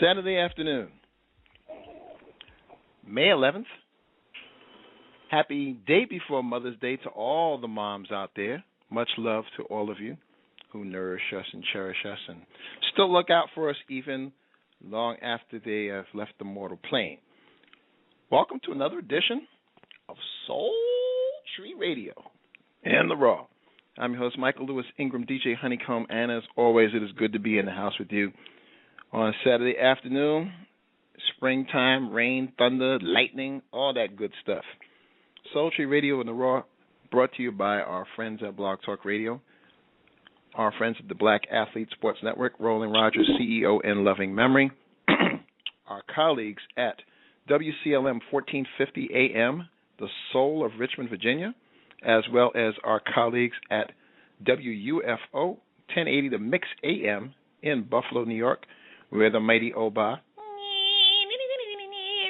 Saturday afternoon, May 11th. Happy day before Mother's Day to all the moms out there. Much love to all of you who nourish us and cherish us and still look out for us even long after they have left the mortal plane. Welcome to another edition of Soul Tree Radio and the Raw. I'm your host, Michael Lewis Ingram, DJ Honeycomb, and as always, it is good to be in the house with you on Saturday afternoon. Springtime, rain, thunder, lightning, all that good stuff. Soul Tree Radio and the Raw brought to you by our friends at Blog Talk Radio, our friends at the Black Athlete Sports Network, Roland Rogers, CEO in loving memory, our colleagues at WCLM 1450 AM, the soul of Richmond, Virginia, as well as our colleagues at WUFO 1080 The Mix AM in Buffalo, New York, where the mighty Oba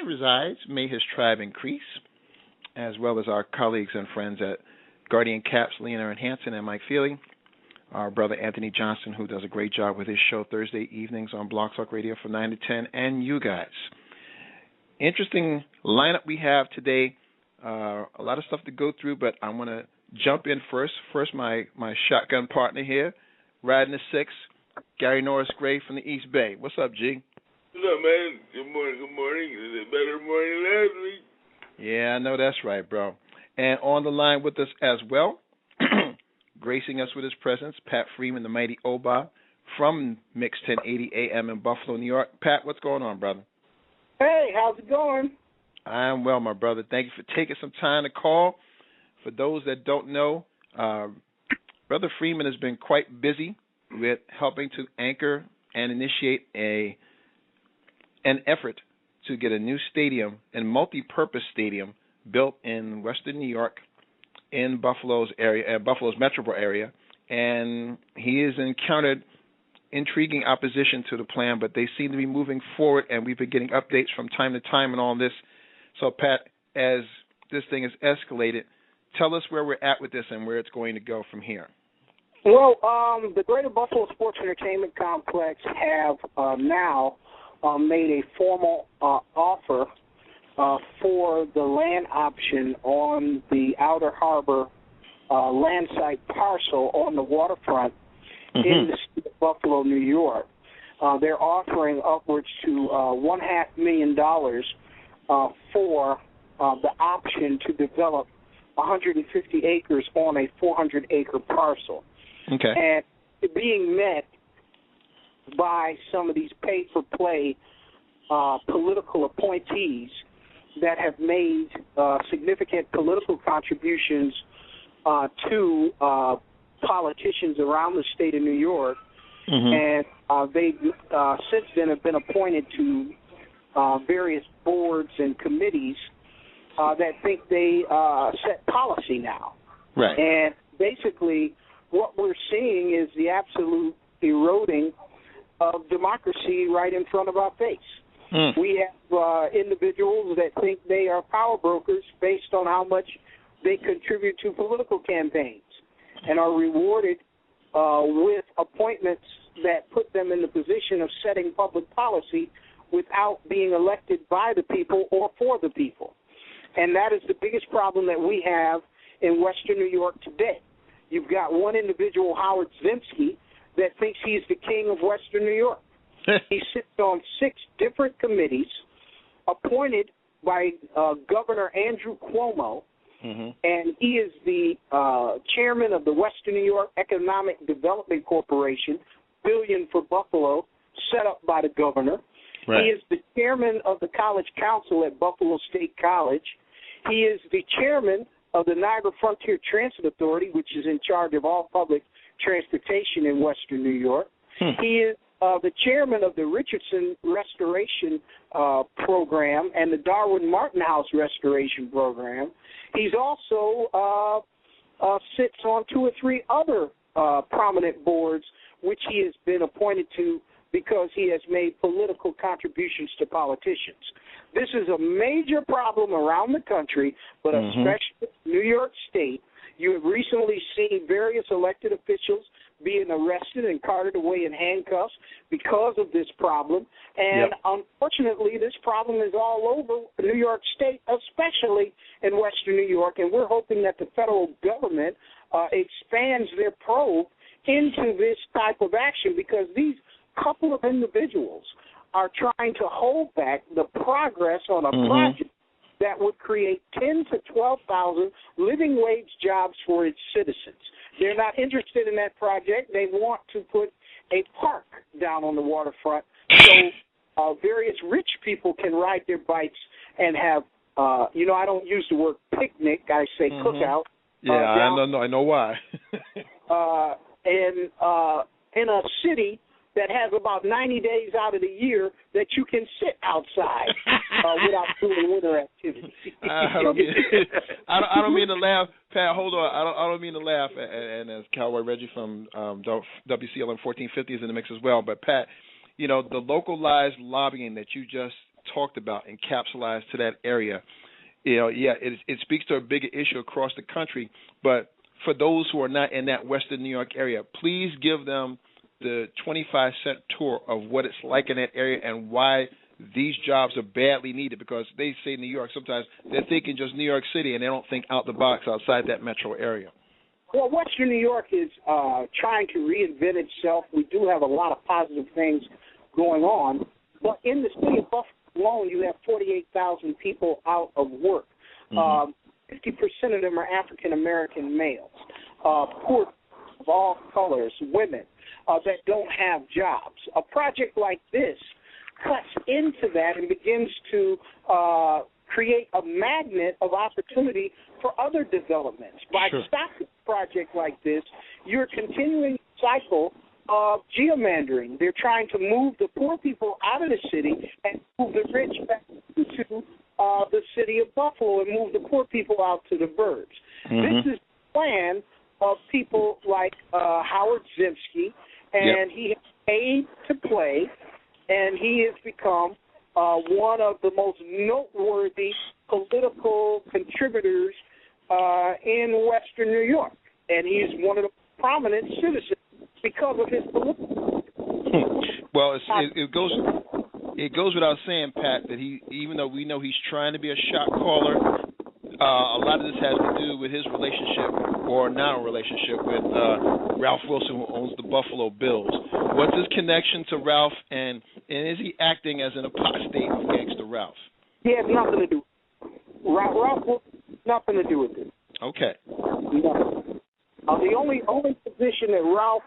resides. May his tribe increase, as well as our colleagues and friends at Guardian Caps, Leonard Hansen and Mike Feely, our brother Anthony Johnson, who does a great job with his show Thursday evenings on Blog Talk Radio from 9 to 10, and you guys. Interesting lineup we have today. A lot of stuff to go through, but I want to jump in first. First, my shotgun partner here, riding the 6, Gary Norris Gray from the East Bay. What's up, G? What's up, man? Good morning. Is it better morning last week? Yeah, I know that's right, bro. And on the line with us as well, gracing us with his presence, Pat Freeman, the mighty Oba, from Mix 1080 AM in Buffalo, New York. Pat, what's going on, brother? Hey, how's it going? I'm well, my brother. Thank you for taking some time to call. For those that don't know, Brother Freeman has been quite busy with helping to anchor and initiate an effort to get a new stadium and multi-purpose stadium built in Western New York, in Buffalo's area, Buffalo's metro area, and he has encountered intriguing opposition to the plan, but they seem to be moving forward, and we've been getting updates from time to time and all this. So, Pat, as this thing has escalated, tell us where we're at with this and where it's going to go from here. Well, the Greater Buffalo Sports Entertainment Complex have now made a formal offer for the land option on the Outer Harbor land site parcel on the waterfront in the city of Buffalo, New York. They're offering upwards to $500,000 for the option to develop 150 acres on a 400-acre parcel. Okay. And being met by some of these pay-for-play political appointees that have made significant political contributions to politicians around the state of New York, and they since then have been appointed to various boards and committees that think they set policy now. Right. And basically what we're seeing is the absolute eroding of democracy right in front of our face. We have individuals that think they are power brokers based on how much they contribute to political campaigns and are rewarded with appointments that put them in the position of setting public policy without being elected by the people or for the people. And that is the biggest problem that we have in Western New York today. You've got one individual, Howard Zemsky, that thinks he's the king of Western New York. He sits on 6 different committees appointed by Governor Andrew Cuomo, and he is the chairman of the Western New York Economic Development Corporation, Billion for Buffalo, set up by the governor. Right. He is the chairman of the College Council at Buffalo State College. He is the chairman of the Niagara Frontier Transit Authority, which is in charge of all public transportation in Western New York. He is the chairman of the Richardson Restoration Program and the Darwin Martin House Restoration Program. He's also sits on 2 or 3 other prominent boards, which he has been appointed to because he has made political contributions to politicians. This is a major problem around the country, but especially New York State. You have recently seen various elected officials being arrested and carted away in handcuffs because of this problem. And unfortunately, this problem is all over New York State, especially in Western New York. And we're hoping that the federal government expands their probe into this type of action, because these couple of individuals are trying to hold back the progress on a project that would create 10 to 12,000 living wage jobs for its citizens. They're not interested in that project. They want to put a park down on the waterfront so various rich people can ride their bikes and have, I don't use the word picnic, I say cookout. Yeah, I know why. In a city that has about 90 days out of the year that you can sit outside without doing winter activities. I don't mean to laugh, Pat. Hold on. I don't mean to laugh. And as Cowboy Reggie from WCLM 1450 is in the mix as well. But Pat, the localized lobbying that you just talked about encapsulated to that area. It speaks to a bigger issue across the country. But for those who are not in that Western New York area, please give them the 25-cent tour of what it's like in that area and why these jobs are badly needed, because they say New York, sometimes they're thinking just New York City and they don't think out the box outside that metro area. Well, Western New York is trying to reinvent itself. We do have a lot of positive things going on, but in the city of Buffalo alone, you have 48,000 people out of work. 50% of them are African-American males, poor of all colors, women that don't have jobs. A project like this cuts into that and begins to create a magnet of opportunity for other developments. By stopping a project like this, you're continuing the cycle of gerrymandering. They're trying to move the poor people out of the city and move the rich back into the city of Buffalo and move the poor people out to the burbs. This is the plan of people like Howard Zimsky, and he has paid to play, and he has become one of the most noteworthy political contribitors in Western New York. And he is one of the prominent citizens because of his political. Well, it goes without saying, Pat, that even though we know he's trying to be a shot caller, a lot of this has to do with his relationship or non-relationship with Ralph Wilson, who owns the Buffalo Bills. What's his connection to Ralph, and is he acting as an apostate of Gangster Ralph? He has nothing to do. Ralph Wilson has nothing to do with it. Okay. The only position that Ralph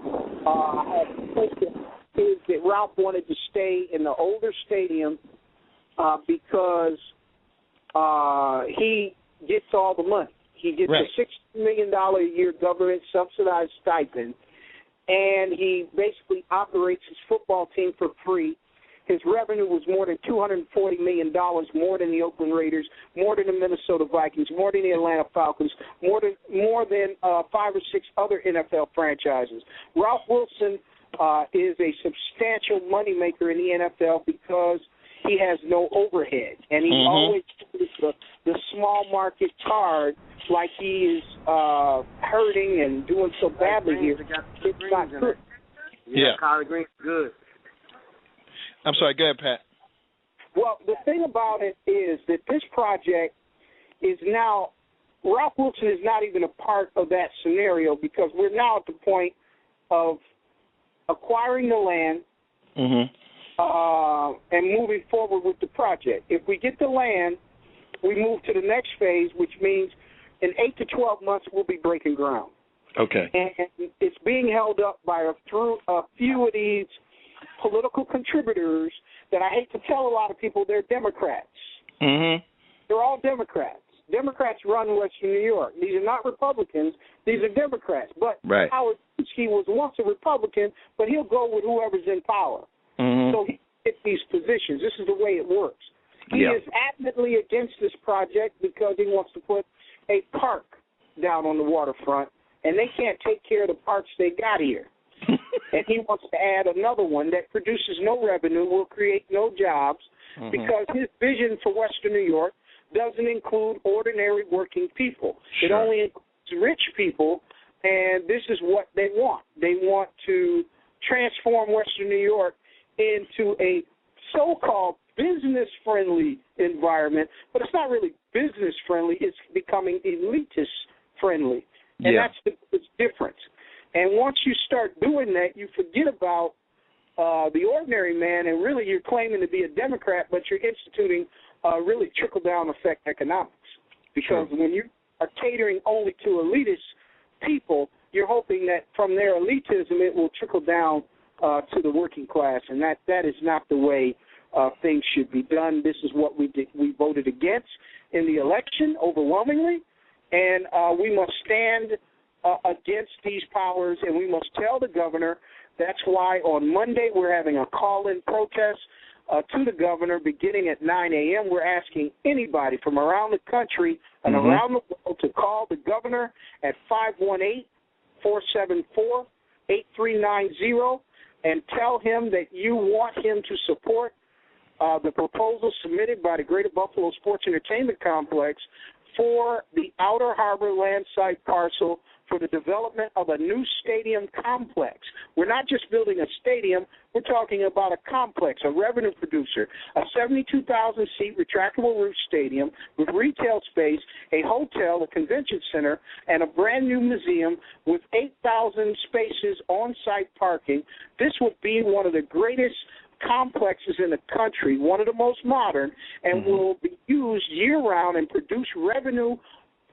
had taken is that Ralph wanted to stay in the older stadium because he gets all the money. He gets a $60 million a year government subsidized stipend, and he basically operates his football team for free. His revenue was more than $240 million, more than the Oakland Raiders, more than the Minnesota Vikings, more than the Atlanta Falcons, more than 5 or 6 other NFL franchises. Ralph Wilson is a substantial moneymaker in the NFL because he has no overhead, and he always uses the small market card like he is hurting and doing so badly here. It's not good. Yeah, collard greens good. I'm sorry, go ahead, Pat. Well, the thing about it is that this project is now, Ralph Wilson is not even a part of that scenario because we're now at the point of acquiring the land and moving forward with the project. If we get the land, we move to the next phase, which means in 8 to 12 months we'll be breaking ground. Okay. And it's being held up by a few of these political contributors that I hate to tell a lot of people they're Democrats. They're all Democrats. Democrats run Western New York. These are not Republicans. These are Democrats. But Howard Zimsky was once a Republican, but he'll go with whoever's in power. So he gets these positions. This is the way it works. He is adamantly against this project because he wants to put a park down on the waterfront, and they can't take care of the parks they got here. And he wants to add another one that produces no revenue, will create no jobs, because his vision for Western New York doesn't include ordinary working people. It only includes rich people and this is what they want. They want to transform Western New York into a so-called business-friendly environment, but it's not really business-friendly. It's becoming elitist-friendly, and that's the difference. And once you start doing that, you forget about the ordinary man, and really you're claiming to be a Democrat, but you're instituting really trickle-down effect economics. Because when you are catering only to elitist people, you're hoping that from their elitism it will trickle down to the working class, and that is not the way things should be done. This is what we voted against in the election overwhelmingly, and we must stand against these powers, and we must tell the governor. That's why on Monday we're having a call-in protest to the governor beginning at 9 a.m. We're asking anybody from around the country and around the world to call the governor at 518-474-8390 and tell him that you want him to support the proposal submitted by the Greater Buffalo Sports Entertainment Complex for the Outer Harbor land site parcel for the development of a new stadium complex. We're not just building a stadium, we're talking about a complex, a revenue producer, a 72,000-seat retractable roof stadium with retail space, a hotel, a convention center, and a brand-new museum with 8,000 spaces on-site parking. This would be one of the greatest complexes in the country, one of the most modern, and will be used year-round and produce revenue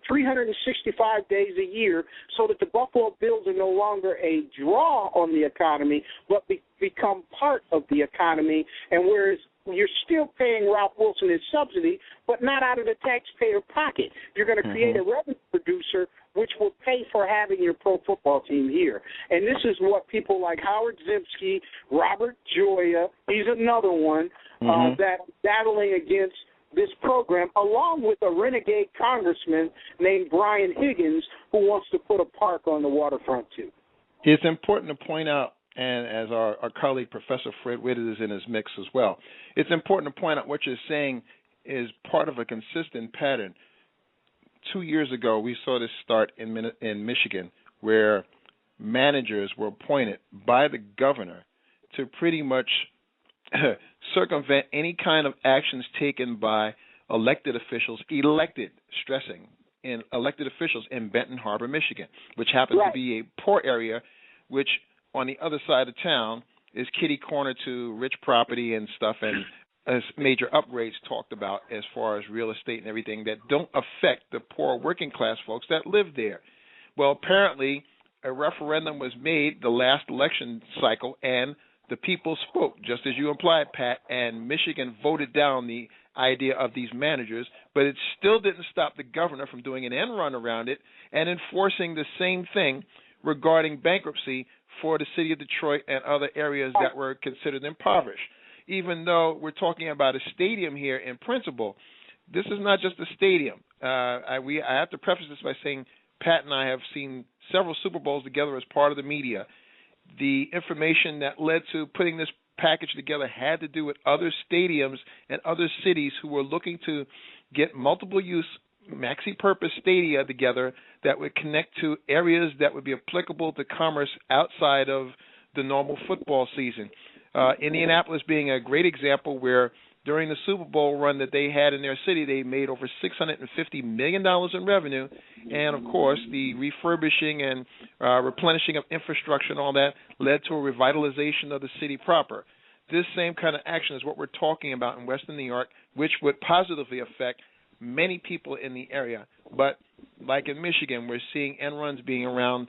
365 days a year, so that the Buffalo Bills are no longer a draw on the economy, but become part of the economy. And whereas you're still paying Ralph Wilson his subsidy, but not out of the taxpayer pocket, you're going to create a revenue producer which will pay for having your pro football team here. And this is what people like Howard Zimsky, Robert Joya, he's another one, that battling against this program, along with a renegade congressman named Brian Higgins, who wants to put a park on the waterfront, too. It's important to point out, and as our colleague Professor Fred Witt is in his mix as well, it's important to point out what you're saying is part of a consistent pattern. 2 years ago, we saw this start in Michigan, where managers were appointed by the governor to pretty much circumvent any kind of actions taken by elected officials, elected officials in Benton Harbor, Michigan, which happens to be a poor area, which on the other side of town is kitty corner to rich property and stuff, and as major upgrades talked about as far as real estate and everything that don't affect the poor working class folks that live there. Well, apparently a referendum was made the last election cycle, and the people spoke, just as you implied, Pat, and Michigan voted down the idea of these managers, but it still didn't stop the governor from doing an end run around it and enforcing the same thing regarding bankruptcy for the city of Detroit and other areas that were considered impoverished. Even though we're talking about a stadium here in principle, this is not just a stadium. I have to preface this by saying Pat and I have seen several Super Bowls together as part of the media. The information that led to putting this package together had to do with other stadiums and other cities who were looking to get multiple-use, maxi-purpose stadia together that would connect to areas that would be applicable to commerce outside of the normal football season. Indianapolis being a great example where during the Super Bowl run that they had in their city, they made over $650 million in revenue. And, of course, the refurbishing and replenishing of infrastructure and all that led to a revitalization of the city proper. This same kind of action is what we're talking about in Western New York, which would positively affect many people in the area. But like in Michigan, we're seeing end runs being around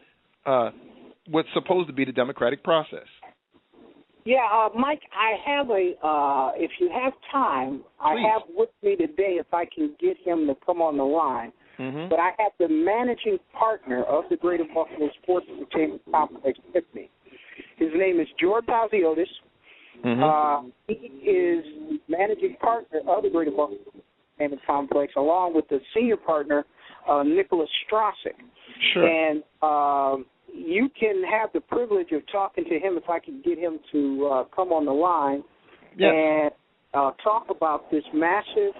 what's supposed to be the democratic process. Yeah, Mike, I have if you have time, Please. I have with me today, if I can get him to come on the line, but I have the managing partner of the Greater Buffalo Sports Entertainment Complex with me. His name is George Paziotis. He is managing partner of the Greater Buffalo Entertainment Complex, along with the senior partner, Nicholas Strasek. Sure. And you can have the privilege of talking to him if I can get him to come on the line and talk about this massive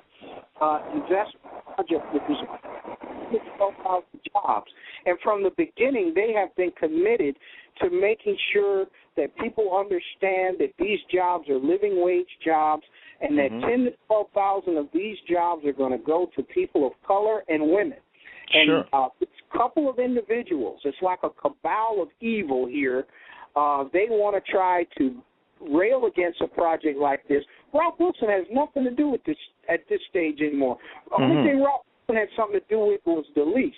investment project, which is 12,000 jobs. And from the beginning, they have been committed to making sure that people understand that these jobs are living wage jobs and that 10 to 12,000 of these jobs are going to go to people of color and women. And it's a couple of individuals. It's like a cabal of evil here. They want to try to rail against a project like this. Ralph Wilson has nothing to do with this at this stage anymore. The only thing Ralph Wilson had something to do with was the lease.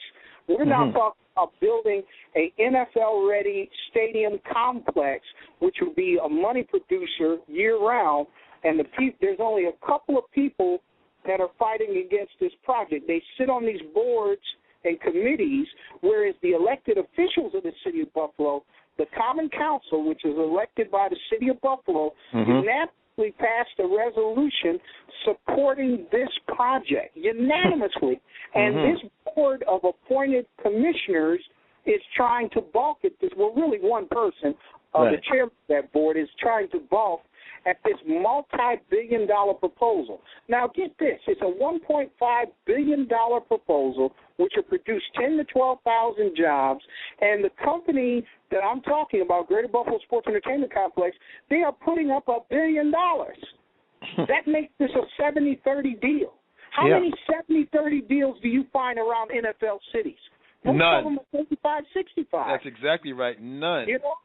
We're now talking about building a NFL-ready stadium complex, which would be a money producer year-round, and there's only a couple of people that are fighting against this project. They sit on these boards and committees, whereas the elected officials of the city of Buffalo, the Common Council, which is elected by the city of Buffalo, unanimously passed a resolution supporting this project, unanimously. And this board of appointed commissioners is trying to balk at this. Well, really one person, the chairman of that board, is trying to balk at this multi-billion-dollar proposal. Now, get this. It's a $1.5 billion proposal which will produce 10 to 12,000 jobs, and the company that I'm talking about, Greater Buffalo Sports Entertainment Complex, they are putting up $1 billion. That makes this a 70-30 deal. How many 70-30 deals do you find around NFL cities? Most of them are 35-65. That's exactly right. None. You know?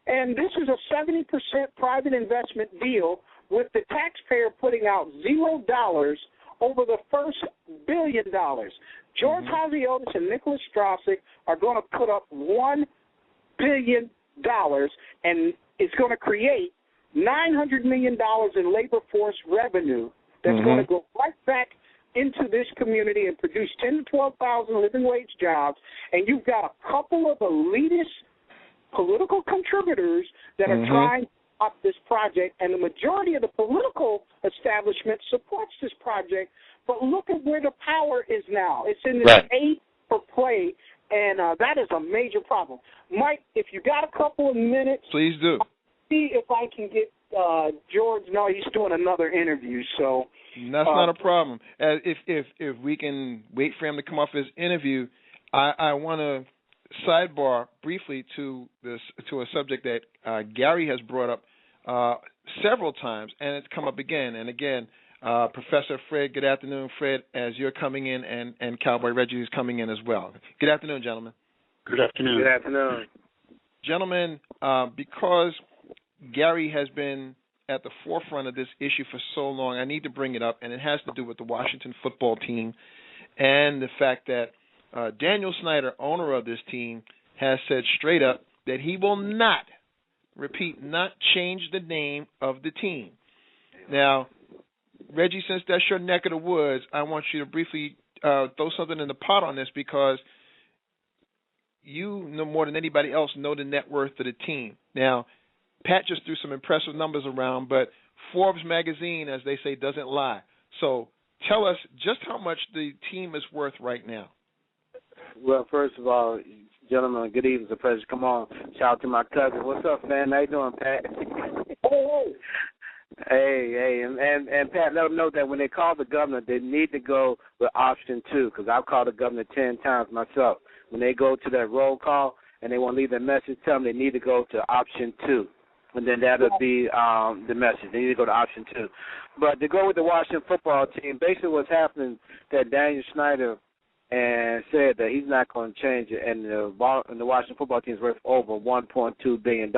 And this is a 70% private investment deal with the taxpayer putting out $0 over the first $1 billion. George Hasiotis and Nicholas Straussick are going to put up $1 billion, and it's going to create $900 million in labor force revenue that's going to go right back into this community and produce 10 to 12,000 living wage jobs. And you've got a couple of elitist political contributors that are trying to stop this project, and the majority of the political establishment supports this project. But look at where the power is now. It's in this aid for play, and that is a major problem. Mike, if you got a couple of minutes, please do. I'll see if I can get George. No, he's doing another interview, so that's not a problem. If we can wait for him to come off his interview, I want to sidebar briefly to a subject that Gary has brought up several times, and it's come up again and again. Professor Fred, good afternoon, Fred, as you're coming in, and Cowboy Reggie is coming in as well. Good afternoon, gentlemen. Good afternoon. Good afternoon. Gentlemen, because Gary has been at the forefront of this issue for so long, I need to bring it up, and it has to do with the Washington football team and the fact that Daniel Snyder, owner of this team, has said straight up that he will not change the name of the team. Now, Reggie, since that's your neck of the woods, I want you to briefly throw something in the pot on this, because you know more than anybody else know the net worth of the team. Now, Pat just threw some impressive numbers around, but Forbes magazine, as they say, doesn't lie. So tell us just how much the team is worth right now. Well, first of all, gentlemen, good evening. It's a pleasure. Come on. Shout out to my cousin. What's up, man? How you doing, Pat? Hey, and Pat, let them know that when they call the governor, they need to go with option 2, because I've called the governor 10 times myself. When they go to that roll call and they want to leave their message, tell them they need to go to option 2. And then that'll be the message. They need to go to option 2. But to go with the Washington football team, basically what's happening that Daniel Snyder and said that he's not going to change it, and the Washington football team is worth over $1.2 billion.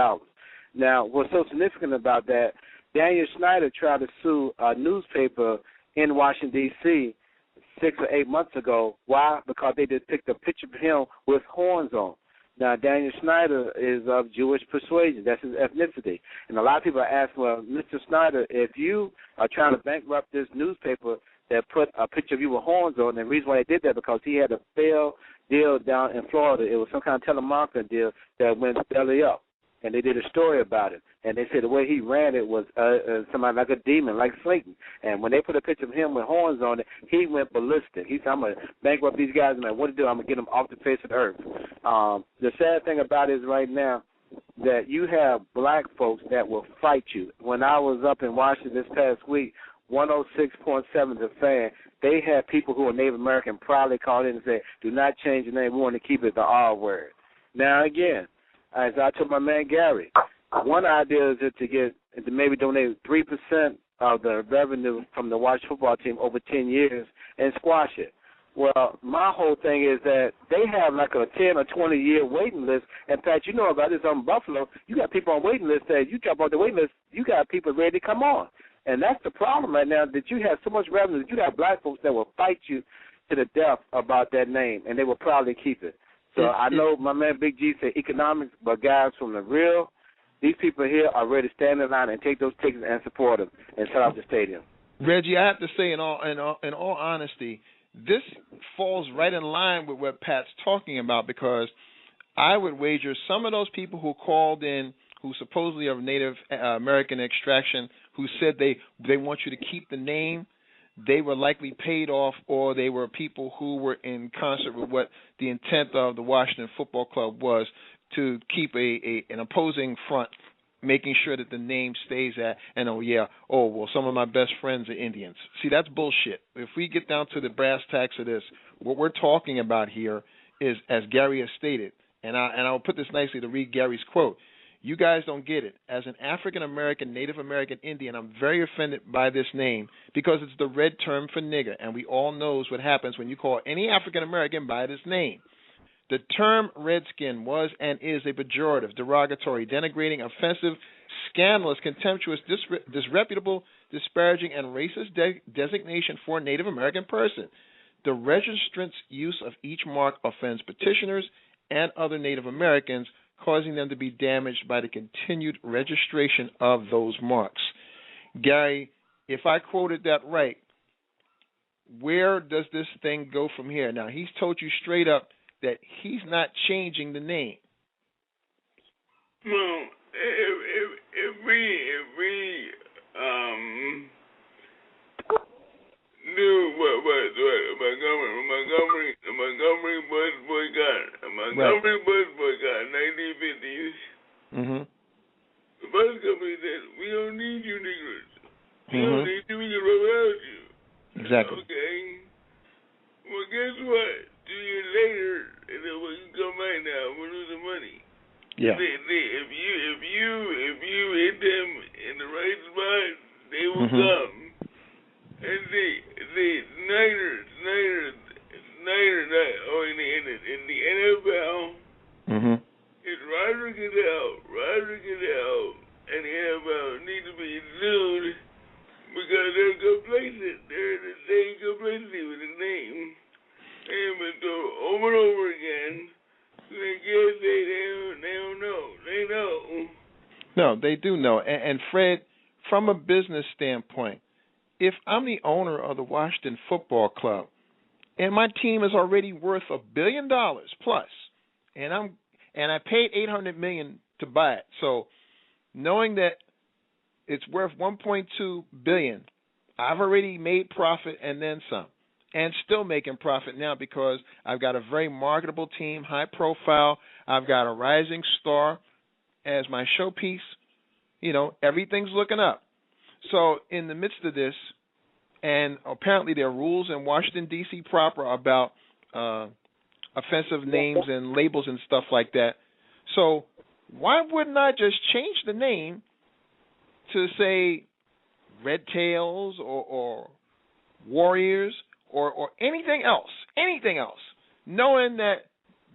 Now, what's so significant about that, Daniel Snyder tried to sue a newspaper in Washington, D.C. 6 or 8 months ago. Why? Because they just picked a picture of him with horns on. Now, Daniel Snyder is of Jewish persuasion. That's his ethnicity. And a lot of people are asking, well, Mr. Snyder, if you are trying to bankrupt this newspaper that put a picture of you with horns on, and the reason why they did that because he had a failed deal down in Florida. It was some kind of telemarketing deal that went belly up. And they did a story about it. And they said the way he ran it was somebody like a demon, like Satan. And when they put a picture of him with horns on it, he went ballistic. He said, I'm going to bankrupt these guys, and what to do? I'm going to get them off the face of the earth. The sad thing about it is right now that you have black folks that will fight you. When I was up in Washington this past week, 106.7 The Fan, they had people who are Native American proudly called in and said, do not change the name. We want to keep it the R word. Now, again, as I told my man Gary, one idea is to maybe donate 3% of the revenue from the Washington football team over 10 years and squash it. Well, my whole thing is that they have like a 10 or 20-year waiting list. In fact, you know about this on Buffalo. You got people on waiting list that you drop off the waiting list, you got people ready to come on. And that's the problem right now, that you have so much revenue that you got black folks that will fight you to the death about that name, and they will probably keep it. So I know my man Big G said economics, but guys from the real, these people here are ready to stand in line and take those tickets and support them and set up the stadium. Reggie, I have to say, in all honesty, this falls right in line with what Pat's talking about, because I would wager some of those people who called in who supposedly are of Native American extraction, who said they want you to keep the name, they were likely paid off, or they were people who were in concert with what the intent of the Washington Football Club was, to keep an opposing front, making sure that the name stays at, and some of my best friends are Indians. See, that's bullshit. If we get down to the brass tacks of this, what we're talking about here is, as Gary has stated, and I'll put this nicely to read Gary's quote, you guys don't get it. As an African-American, Native American Indian, I'm very offended by this name because it's the red term for nigger, and we all knows what happens when you call any African-American by this name. The term redskin was and is a pejorative, derogatory, denigrating, offensive, scandalous, contemptuous, disreputable, disparaging, and racist designation for a Native American person. The registrant's use of each mark offends petitioners and other Native Americans, causing them to be damaged by the continued registration of those marks. Gary, if I quoted that right, where does this thing go from here? Now, he's told you straight up that he's not changing the name. Well, if we knew what Montgomery bus boycott, in 1950s, the bus company said, we don't need you niggers. We don't need you, we can rub out you. Exactly. Okay. Well, guess what? 2 years later, and then when you come back now, we're losing money. Yeah. If you hit them in the right spot, they will come. And the Niners, in the NFL, it's Roger Goodell, and the NFL need to be sued because they're complacent. They're in the same complacency with the name. They've been told over and over again. They can't say they don't know. They know. No, they do know. And Fred, from a business standpoint, if I'm the owner of the Washington Football Club and my team is already worth $1 billion plus, and I paid $800 million to buy it, so knowing that it's worth $1.2 billion, I've already made profit and then some, and still making profit now because I've got a very marketable team, high profile. I've got a rising star as my showpiece. You know, everything's looking up. So in the midst of this, and apparently there are rules in Washington, D.C. proper about offensive names and labels and stuff like that. So why wouldn't I just change the name to, say, Red Tails or Warriors or anything else, knowing that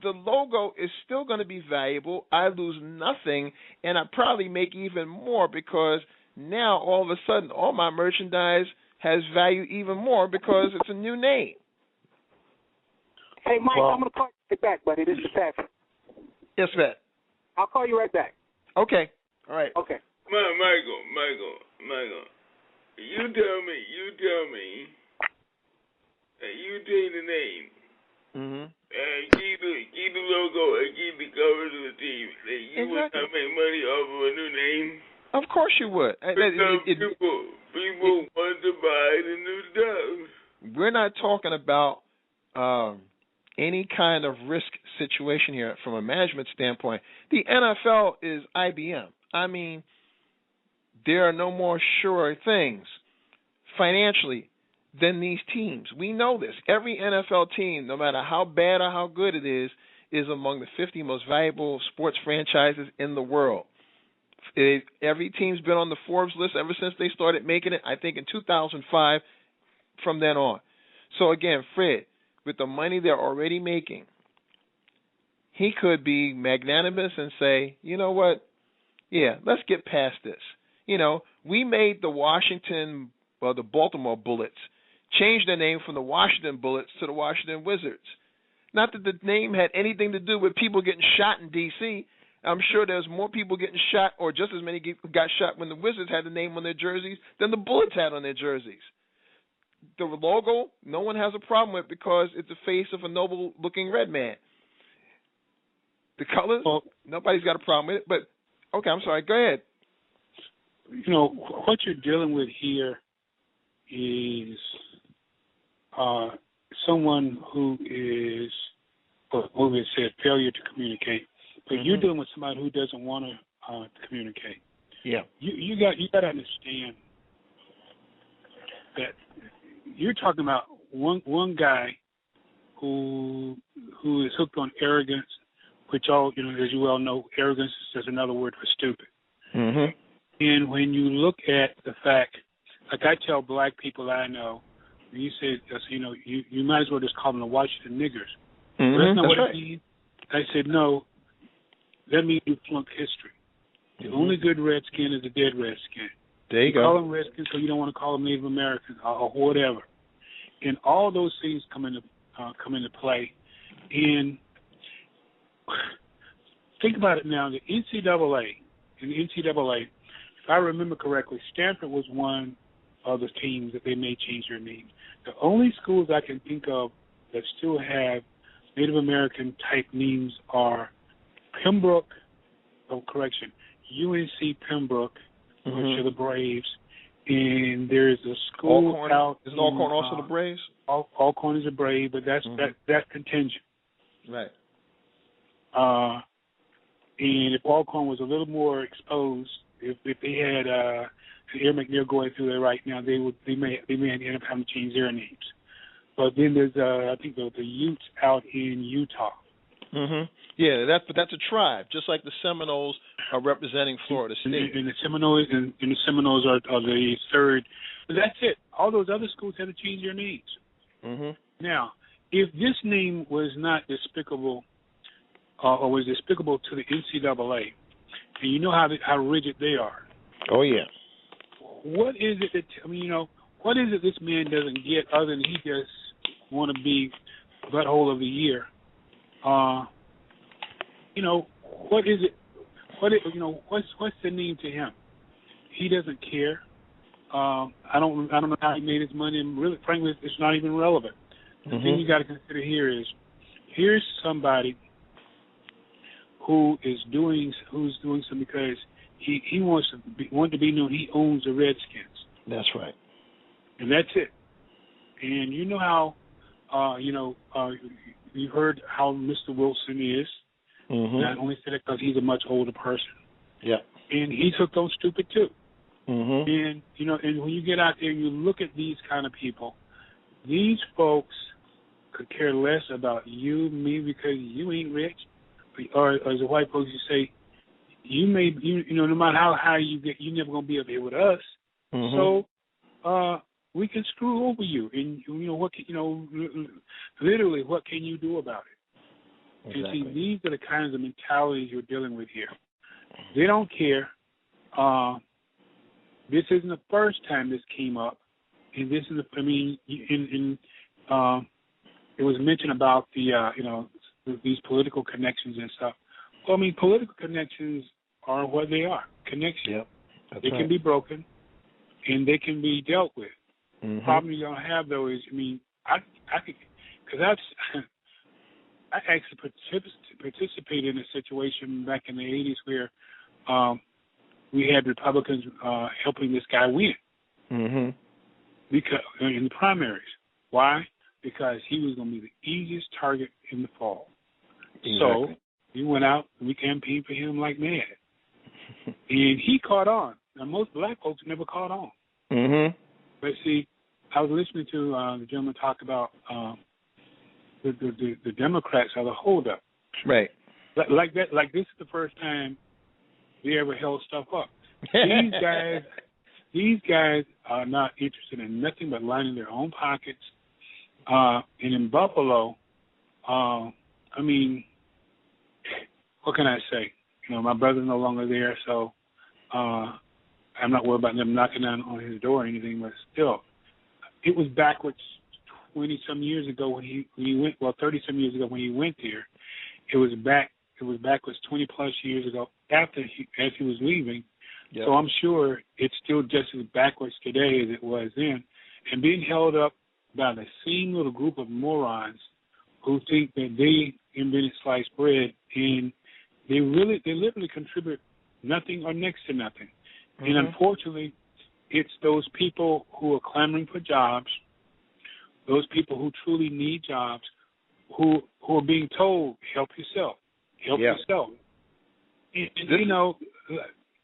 the logo is still going to be valuable, I lose nothing, and I probably make even more because now all of a sudden all my merchandise has value even more because it's a new name. Hey, Mike, I'm going to call you back, buddy. This is Patrick. Yes, Matt. I'll call you right back. Okay. All right. Okay. Michael, you tell me, you take the name, and keep the logo, and keep the covers of the team. You would not make money off of a new name. Of course you would. People want to buy the new stuff. We're not talking about any kind of risk situation here from a management standpoint. The NFL is IBM. I mean, there are no more sure things. financially than these teams. We know this. Every NFL team, no matter how bad or how good it is among the 50 most valuable sports franchises in the world. Every team's been on the Forbes list ever since they started making it, I think in 2005, from then on. So again, Fred, with the money they're already making, he could be magnanimous and say, you know what, yeah, let's get past this. You know, we made the Baltimore Bullets change their name from the Washington Bullets to the Washington Wizards. Not that the name had anything to do with people getting shot in D.C. I'm sure there's more people getting shot, or just as many got shot when the Wizards had the name on their jerseys than the Bullets had on their jerseys. The logo, no one has a problem with because it's the face of a noble-looking red man. The colors, nobody's got a problem with it. But, okay, I'm sorry. Go ahead. You know, what you're dealing with here is someone who is, what we said, failure to communicate. But you're dealing with somebody who doesn't want to communicate. Yeah. You got to understand that you're talking about one guy who is hooked on arrogance, which all, you know, as you well know, arrogance is just another word for stupid. Mm-hmm. And when you look at the fact, like I tell black people I know, you say, you know, you might as well just call them the Washington niggers. Mm-hmm. But that's not what right. it means. I said, no, that means you flunk history. The only good redskin is a dead redskin. There you go. Call them redskins so you don't want to call them Native Americans or whatever. And all those things come into play. And think about it now. The NCAA, if I remember correctly, Stanford was one of the teams that they may change their names. The only schools I can think of that still have Native American type names are UNC Pembroke, which are the Braves, and there's a school Alcorn. out. Isn't Alcorn also the Braves? Alcorn is a Brave, but that's contingent. Right. And if Alcorn was a little more exposed, if they had Air McNeil going through there right now, they may end up having to change their names. But then there's I think the Utes out in Utah. Mm-hmm. Yeah, that's a tribe, just like the Seminoles are representing Florida State. And the Seminoles are the third. But that's it. All those other schools had to change their names. Mm-hmm. Now, if this name was not despicable, or was despicable to the NCAA, and you know how rigid they are. Oh yeah. What is it what is it this man doesn't get other than he just want to be butthole of the year? What is it? What's the name to him? He doesn't care. I don't know how he made his money, and really, frankly, it's not even relevant. The thing you got to consider here is, here's somebody who's doing something because he wants to be known. He owns the Redskins. That's right. And that's it. And you know how, you heard how Mr. Wilson is. Mm-hmm. Not only said it because he's a much older person. Yeah. And he's hooked on stupid too. Mm-hmm. And and when you get out there and you look at these kind of people, these folks could care less about you, me, because you ain't rich. Or as the white folks, you say, no matter how high you get, you're never gonna be up here with us. Mm-hmm. So we can screw over you, and literally, what can you do about it? Exactly. You see, these are the kinds of mentalities you're dealing with here. They don't care. This isn't the first time this came up, and this is, it was mentioned about these political connections and stuff. Well, political connections are what they are. Connections. Yep. They can be broken, and they can be dealt with. Mm-hmm. The problem you're going to have, though, is, I actually participated in a situation back in the 80s where we had Republicans helping this guy win because in the primaries. Why? Because he was going to be the easiest target in the fall. Exactly. So we went out and we campaigned for him like mad. And he caught on. Now, most black folks never caught on. Mm-hmm. But see, I was listening to the gentleman talk about the Democrats are the holdup. Right. Like that. Like this is the first time they ever held stuff up. These guys are not interested in nothing but lining their own pockets. And in Buffalo, I mean, what can I say? My brother's no longer there, so I'm not worried about them knocking on his door or anything. But still, it was backwards 20-some years ago when he went. Well, 30-some years ago when he went there. It was backwards 20+ years ago as he was leaving. Yep. So I'm sure it's still just as backwards today as it was then, and being held up by the same little group of morons who think that they invented sliced bread, and they literally contribute nothing or next to nothing. Mm-hmm. And unfortunately, it's those people who are clamoring for jobs, those people who truly need jobs, who are being told, help yourself. And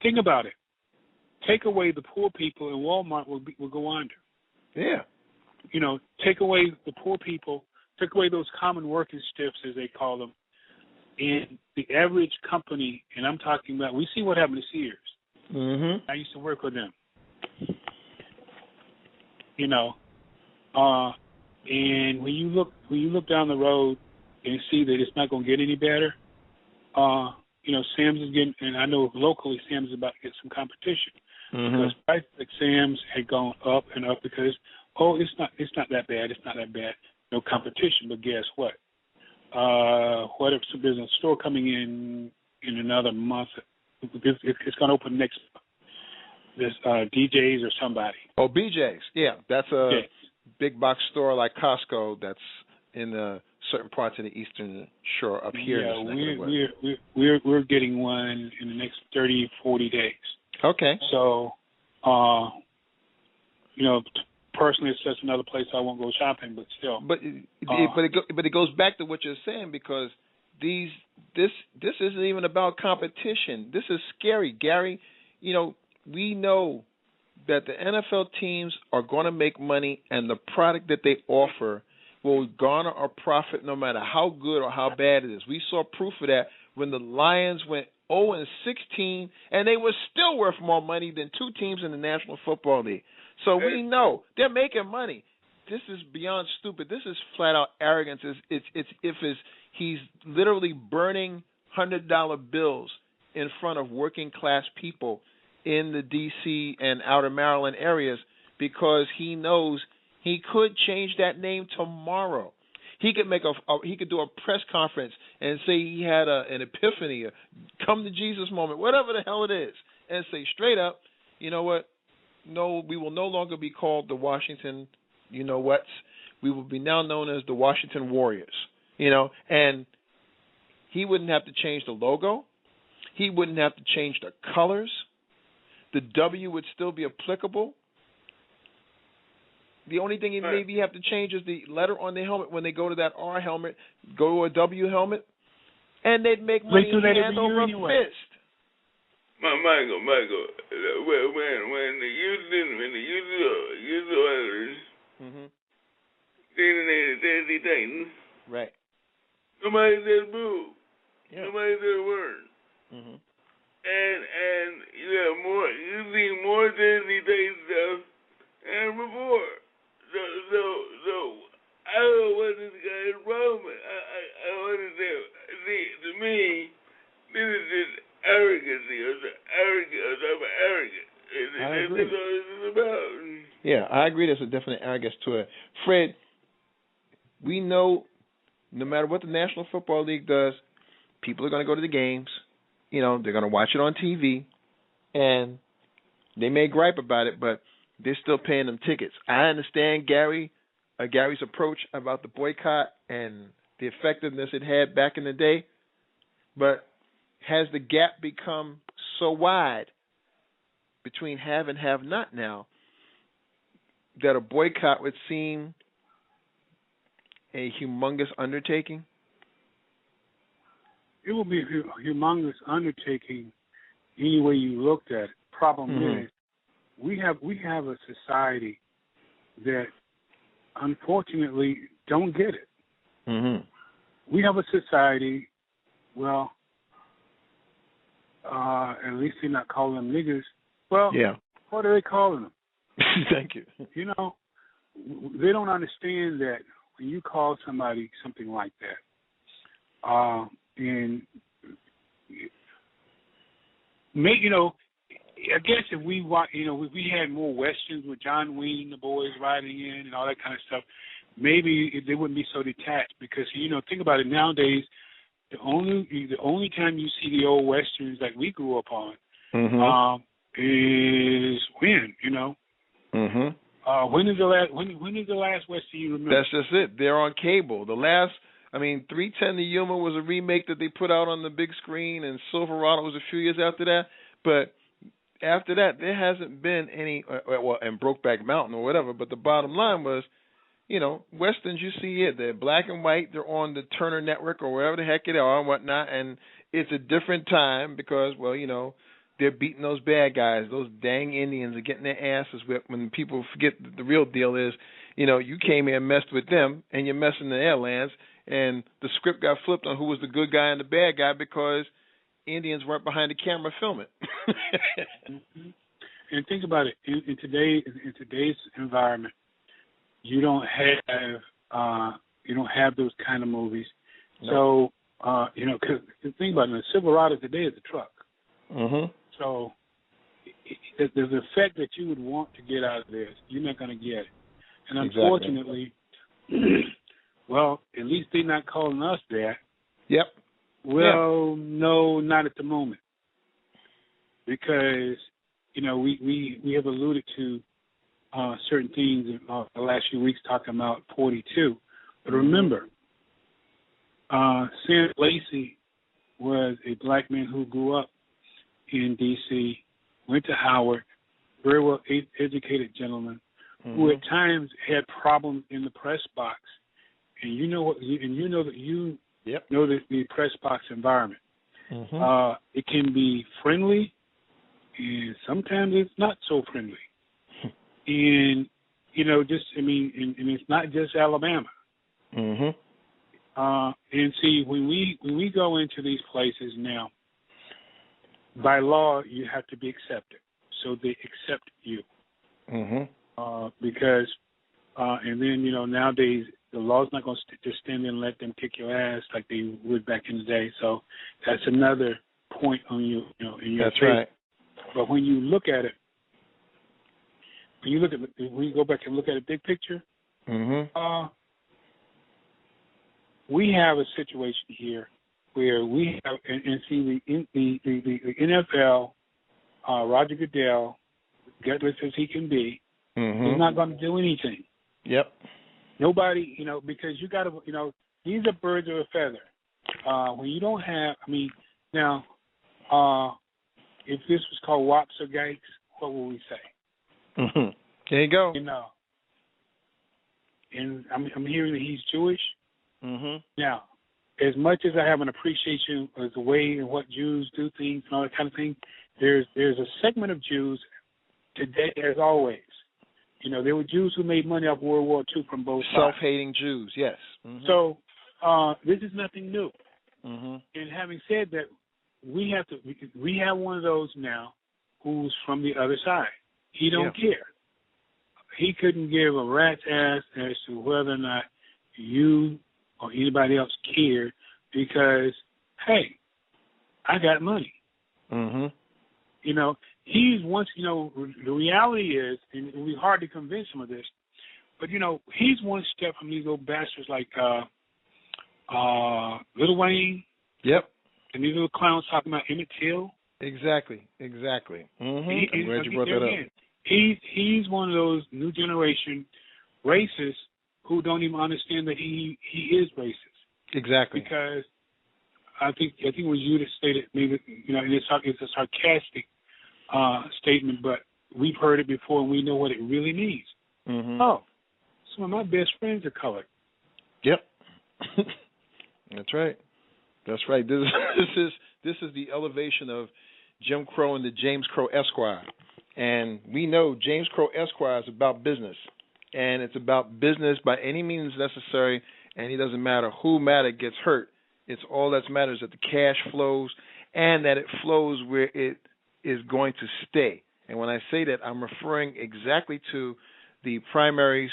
think about it. Take away the poor people, and Walmart will go under. Yeah. Take away the poor people, take away those common working stiffs, as they call them, and the average company, and I'm talking about, we see what happened to Sears. Mm-hmm. I used to work with them. And when you look down the road and see that it's not going to get any better, Sam's is getting, and I know locally Sam's is about to get some competition. Mm-hmm. Because prices at Sam's had gone up and up because, it's not that bad, no competition. But guess what? What if there's a store coming in another month? It's going to open next month. There's DJ's or somebody. Oh, BJ's. Yeah, that's a big box store like Costco that's in certain parts of the Eastern Shore up here. Yeah, we're getting one in the next 30, 40 days. Okay. So, personally, it's just another place I won't go shopping, but still. But it goes back to what you're saying, because this isn't even about competition. This is scary, Gary. We know that the NFL teams are going to make money, and the product that they offer will garner a profit no matter how good or how bad it is. We saw proof of that when the Lions went 0-16, and they were still worth more money than two teams in the National Football League. So we know they're making money. This is beyond stupid. This is flat out arrogance. He's literally burning $100 bills in front of working class people in the D.C. and outer Maryland areas, because he knows he could change that name tomorrow. He could he could do a press conference and say he had an epiphany, a come to Jesus moment, whatever the hell it is, and say straight up, you know what? No, we will no longer be called the Washington, whats. We will be now known as the Washington Warriors, and he wouldn't have to change the logo. He wouldn't have to change the colors. The W would still be applicable. The only thing he maybe have to change is the letter on the helmet. When they go to that R helmet, go to a W helmet, and they'd make money hand over fist. Michael, when the youth oilers, they Titans, right? Nobody said boo. Yeah. Nobody said word. Mm-hmm. And you see more Tennessee Titans stuff than before. So I don't know what this guy's problem is. I don't understand. See, to me, this is just arrogancy or arrogance. I agree. That's all this is about. Yeah, I agree. There's a definite arrogance to it. Fred, we know no matter what the National Football League does, people are going to go to the games. They're going to watch it on TV, and they may gripe about it, but they're still paying them tickets. I understand Gary's approach about the boycott and the effectiveness it had back in the day, but has the gap become so wide between have and have not now that a boycott would seem a humongous undertaking? It will be a humongous undertaking any way you looked at it. Problem is, we have a society that unfortunately don't get it. Mm-hmm. We have a society, well, at least they're not calling them niggas. Well, yeah. What are they calling them? Thank you. You know, they don't understand that when you call somebody something like that, and make, you know, I guess if we if we had more westerns with John Wayne and the boys riding in and all that kind of stuff, maybe they wouldn't be so detached. Because think about it, nowadays the only time you see the old westerns like we grew up on is when when is the last western you remember? That's just it. They're on cable. The last, 310 to Yuma was a remake that they put out on the big screen, and Silverado was a few years after that. But after that, there hasn't been any, and Brokeback Mountain or whatever. But the bottom line was, westerns, you see it. They're black and white. They're on the Turner Network or wherever the heck it are and whatnot. And it's a different time because, they're beating those bad guys. Those dang Indians are getting their asses whipped. When people forget that the real deal is, you came here and messed with them, and you're messing the airlands. And the script got flipped on who was the good guy and the bad guy because Indians weren't behind the camera filming. And think about it. In today's environment, you don't have those kind of movies. Nope. So because think about it, the Silverado today is a truck. Mm-hmm. So the effect that you would want to get out of this, you're not going to get it. And unfortunately, well, at least they're not calling us that. Yep. Well, no, not at the moment, because we have alluded to certain things in the last few weeks talking about 42. But remember, Sam Lacey was a black man who grew up in D.C., went to Howard, very well educated gentleman, who at times had problems in the press box. And know the press box environment. It can be friendly, and sometimes it's not so friendly. And and it's not just Alabama. And see, when we go into these places now, by law you have to be accepted, so they accept you. Because and then nowadays the law's not going to just stand there and let them kick your ass like they would back in the day. So that's another point on you, in your That's face. right. But when you look at it, when you go back and look at a big picture, we have a situation here where we have and see the NFL, Roger Goodell, gutless as he can be, he's not going to do anything. Yep. Nobody, because you got to, these are birds of a feather. When you don't have, now, if this was called Wops or Gikes, what would we say? There you go. And I'm hearing that he's Jewish. Now, as much as I have an appreciation of the way and what Jews do things and all that kind of thing, there's a segment of Jews today, as always. There were Jews who made money off World War II from both sides. Self-hating Jews, yes. So this is nothing new. And having said that, we have one of those now who's from the other side. He don't care. He couldn't give a rat's ass as to whether or not you or anybody else cared because, hey, I got money. He's once, the reality is, and it will be hard to convince him of this, but, he's one step from these old bastards like Lil Wayne. Yep. And these little clowns talking about Emmett Till. Exactly. I'm glad you brought that up. He's one of those new generation racists who don't even understand that he is racist. Exactly. Because I think it was you that stated, maybe, it's a sarcastic statement, but we've heard it before and we know what it really means. Oh, some of my best friends are colored. Yep. That's right. This is the elevation of Jim Crow and the James Crow Esquire. And we know James Crow Esquire is about business. and it's about business by any means necessary, and it doesn't matter who gets hurt. It's all that matters that the cash flows and that it flows where it is going to stay. And when I say that, I'm referring exactly to the primaries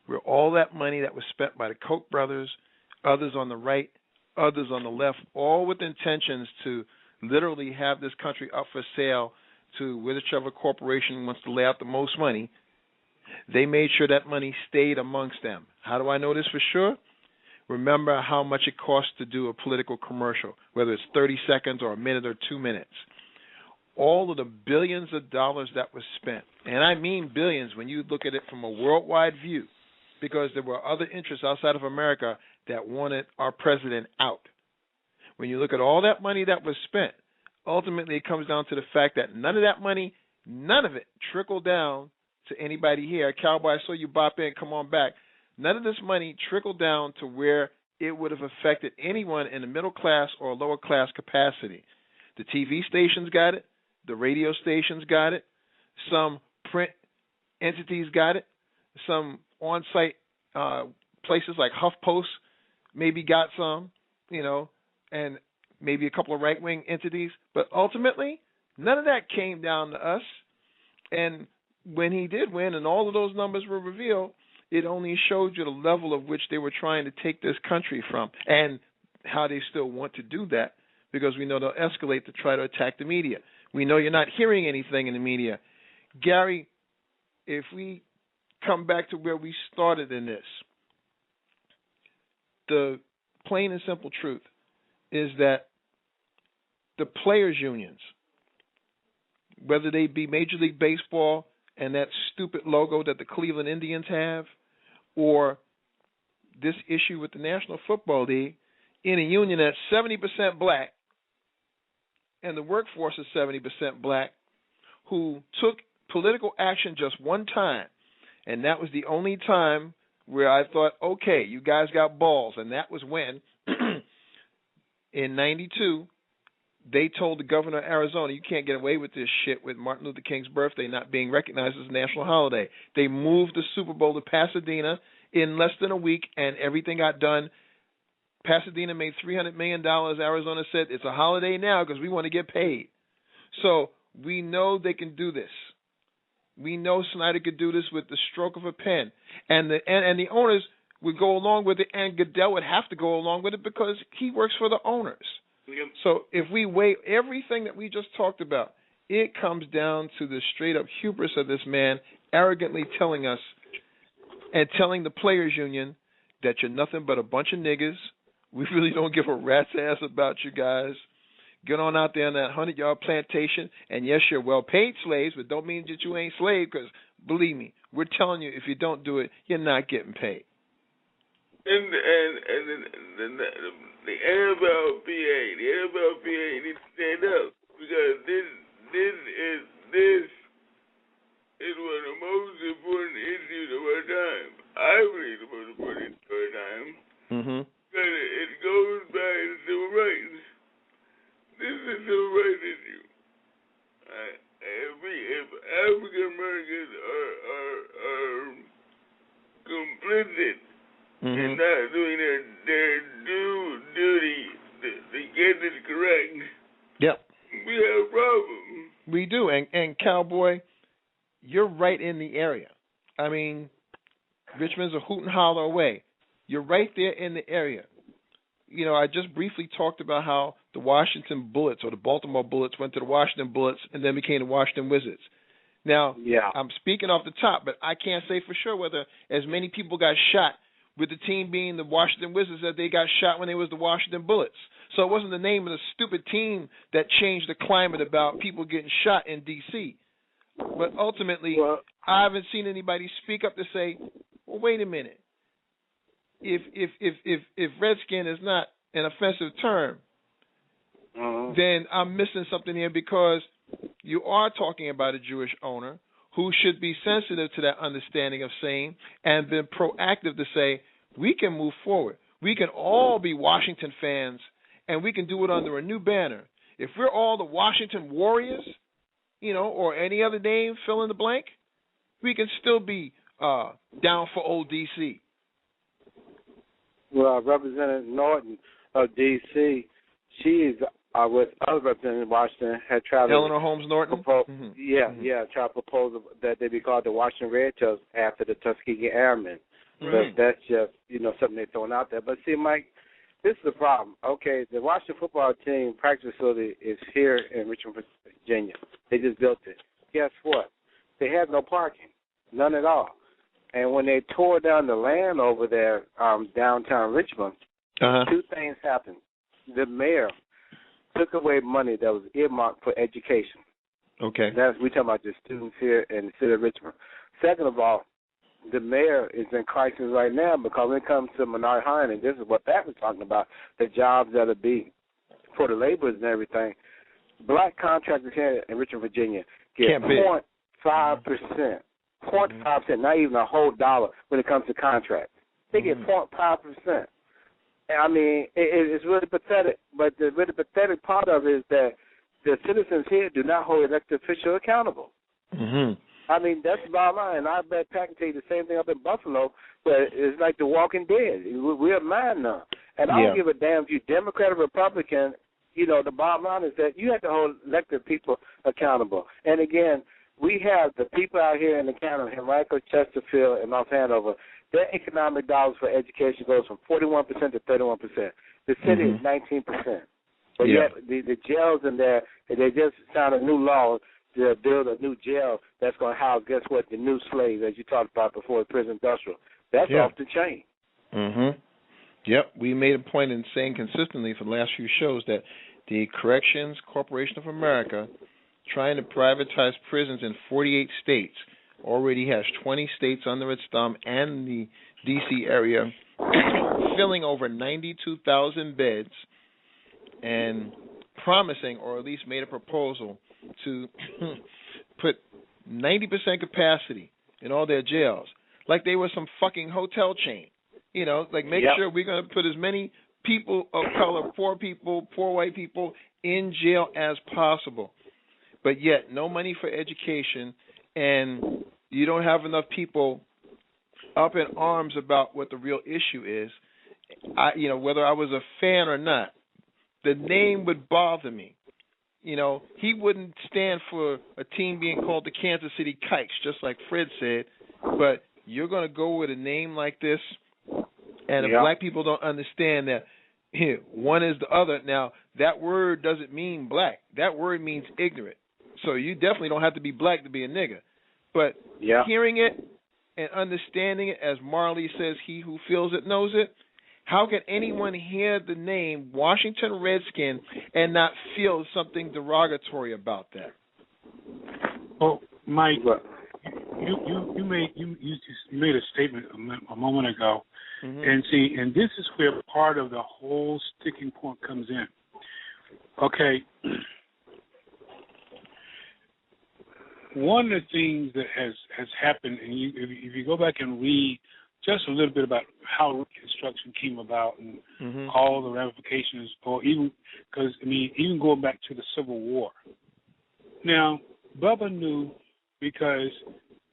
where all that money that was spent by the Koch brothers, others on the right, others on the left, all with intentions to literally have this country up for sale to whichever corporation wants to lay out the most money, they made sure that money stayed amongst them. How do I know this for sure? Remember how much it costs to do a political commercial, whether it's 30 seconds or a minute or 2 minutes. All of the billions of dollars that was spent, and I mean billions when you look at it from a worldwide view, because there were other interests outside of America that wanted our president out. When you look at all that money that was spent, ultimately it comes down to the fact that none of that money, none of it trickled down to anybody here. Cowboy, I saw you bop in, come on back. None of this money trickled down to where it would have affected anyone in the middle class or lower class capacity. The TV stations got it. The radio stations got it. Some print entities got it. Some on-site places like HuffPost maybe got some, and maybe a couple of right-wing entities. But ultimately, none of that came down to us. And when he did win and all of those numbers were revealed, it only showed you the level of which they were trying to take this country from and how they still want to do that, because we know they'll escalate to try to attack the media. We know you're not hearing anything in the media. Gary, if we come back to where we started in this, the plain and simple truth is that the players' unions, whether they be Major League Baseball and that stupid logo that the Cleveland Indians have, or this issue with the National Football League, in a union that's 70% black and the workforce is 70% black, who took political action just one time, and that was the only time where I thought, okay, you guys got balls, and that was when, in 92, they told the governor of Arizona, you can't get away with this shit with Martin Luther King's birthday not being recognized as a national holiday. They moved the Super Bowl to Pasadena in less than a week, and everything got done. Pasadena made $300 million. Arizona said, it's a holiday now because we want to get paid. So we know they can do this. We know Snyder could do this with the stroke of a pen. And the owners would go along with it, and Goodell would have to go along with it because he works for the owners. Yep. So if we weigh everything that we just talked about, it comes down to the straight-up hubris of this man arrogantly telling us and telling the players' union that you're nothing but a bunch of niggas. We really don't give a rat's ass about you guys. Get on out there on that 100-yard plantation, and yes, you're well-paid slaves, but don't mean that you ain't slave, because believe me, we're telling you, if you don't do it, you're not getting paid. And the NFLPA needs to stand up, because this is one of the most important issues of our time. I believe the most important issue of our time. Mm-hmm. Because it goes back to civil rights. This is a civil rights issue. If African Americans are complicit in not doing their due duty to get this correct, yep, we have a problem. We do, and Cowboy, you're right in the area. I mean, Richmond's a hoot and holler away. You're right there in the area. I just briefly talked about how the Washington Bullets or the Baltimore Bullets went to the Washington Bullets and then became the Washington Wizards. Now, yeah, I'm speaking off the top, but I can't say for sure whether as many people got shot with the team being the Washington Wizards as they got shot when they was the Washington Bullets. So it wasn't the name of the stupid team that changed the climate about people getting shot in D.C. But ultimately, I haven't seen anybody speak up to say, well, wait a minute. If Redskin is not an offensive term, then I'm missing something here, because you are talking about a Jewish owner who should be sensitive to that understanding of same and been proactive to say, we can move forward. We can all be Washington fans, and we can do it under a new banner. If we're all the Washington Warriors, or any other name, fill in the blank, we can still be down for old D.C.? Well, Representative Norton of D.C., she is with other representatives in Washington, had traveled. Eleanor Holmes Norton? Tried to propose that they be called the Washington Redtails after the Tuskegee Airmen. But that's just, something they're throwing out there. But see, Mike, this is the problem. Okay, the Washington football team practice facility is here in Richmond, Virginia. They just built it. Guess what? They have no parking, none at all. And when they tore down the land over there, downtown Richmond, two things happened. The mayor took away money that was earmarked for education. Okay. We're talking about the students here in the city of Richmond. Second of all, the mayor is in crisis right now because when it comes to minority hiring, and this is what Pat was talking about, the jobs that will be for the laborers and everything, black contractors here in Richmond, Virginia get 0.5%. 0.5%, not even a whole dollar when it comes to contracts. They get 0.5%. I mean, it's really pathetic. But the really pathetic part of it is that the citizens here do not hold elected officials accountable. I mean, that's the bottom line. And I bet Pat can tell you the same thing up in Buffalo, but it's like The Walking Dead. We're mad now. And I don't give a damn if you're Democrat or Republican. The bottom line is that you have to hold elected people accountable. And, again, we have the people out here in the county of Henrico, Chesterfield, and North Hanover. Their economic dollars for education goes from 41% to 31%. The city is 19%. But yet the jails in there, they just signed a new law to build a new jail that's going to house, guess what, the new slaves, as you talked about before, the prison industrial. That's off the chain. Yep, we made a point in saying consistently for the last few shows that the Corrections Corporation of America, trying to privatize prisons in 48 states, already has 20 states under its thumb and the D.C. area, filling over 92,000 beds and promising, or at least made a proposal, to put 90% capacity in all their jails, like they were some fucking hotel chain. Make sure we're going to put as many people of color, poor people, poor white people in jail as possible. But yet, no money for education, and you don't have enough people up in arms about what the real issue is. Whether I was a fan or not, the name would bother me. He wouldn't stand for a team being called the Kansas City Kikes, just like Fred said. But you're going to go with a name like this, and if black people don't understand that one is the other. Now, that word doesn't mean black. That word means ignorant. So you definitely don't have to be black to be a nigga. But hearing it and understanding it, as Marley says, he who feels it knows it, how can anyone hear the name Washington Redskin and not feel something derogatory about that? Well, Mike, you made a statement a moment ago, and this is where part of the whole sticking point comes in. Okay. One of the things that has happened, and if you go back and read just a little bit about how Reconstruction came about and all the ramifications, or even going back to the Civil War. Now, Bubba knew, because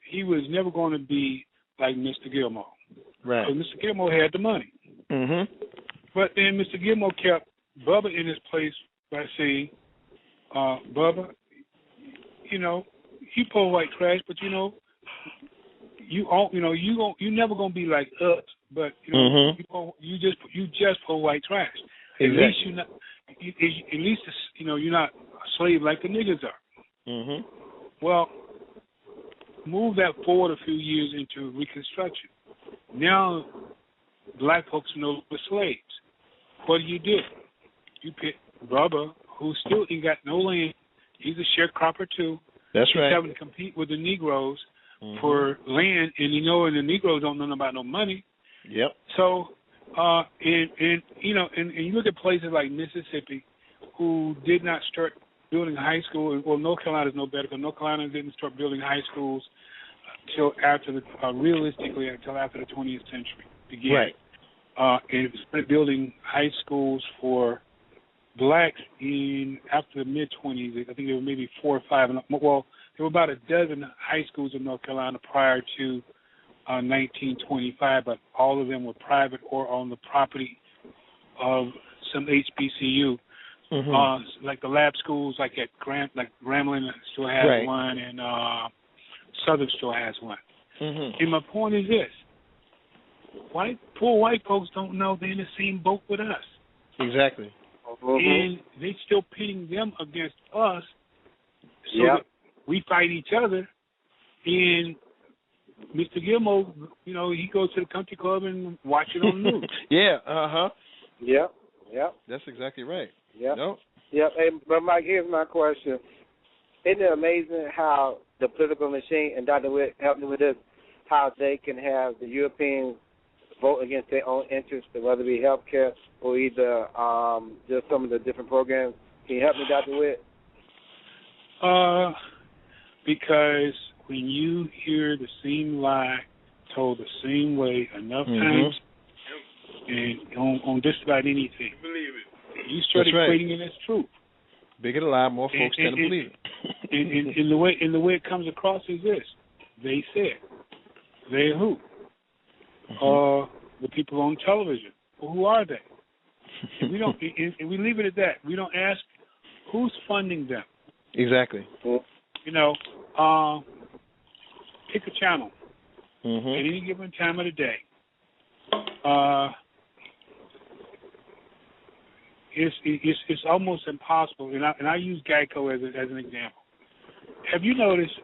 he was never going to be like Mr. Gilmore. Right. So Mr. Gilmore had the money. But then Mr. Gilmore kept Bubba in his place by saying, Bubba, you pull white trash, but you never gonna be like us. But you just pull white trash. Exactly. At least you're not a slave like the niggas are. Well, move that forward a few years into Reconstruction. Now, black folks are no longer slaves. What do? You pick Bubba, who still ain't got no land. He's a sharecropper too. That's right. He's having to compete with the Negroes for land, and and the Negroes don't know about no money. Yep. So, and you look at places like Mississippi, who did not start building high school. Well, North Carolina is no better, because North Carolina didn't start building high schools until after the 20th century began. Right. And it started building high schools for blacks after the mid-20s. I think there were maybe 4 or 5. Well, there were about a dozen high schools in North Carolina prior to 1925, but all of them were private or on the property of some HBCU. Like the lab schools, like at Grambling still has one, and Southern still has one. And my point is this: poor white folks don't know they're in the same boat with us. Exactly. And they still pitting them against us, so that we fight each other. And Mr. Gilmore, he goes to the country club and watch it on the news. Yep. That's exactly right. Yep. Hey, but Mike, here's my question. Isn't it amazing how the political machine, and Dr. Witt helped me with this, how they can have the Europeans vote against their own interests, whether it be health care or either just some of the different programs. Can you help me, Dr. Witt? Because when you hear the same lie told the same way enough times, and on just about anything, you start equating it as truth. Bigger the lie, more folks tend to believe it. And the way it comes across is this: they said, they who? The people on television. Well, who are they? And we don't. And we leave it at that. We don't ask who's funding them. Exactly. Pick a channel at any given time of the day. It's almost impossible, and I use Geico as an example. Have you noticed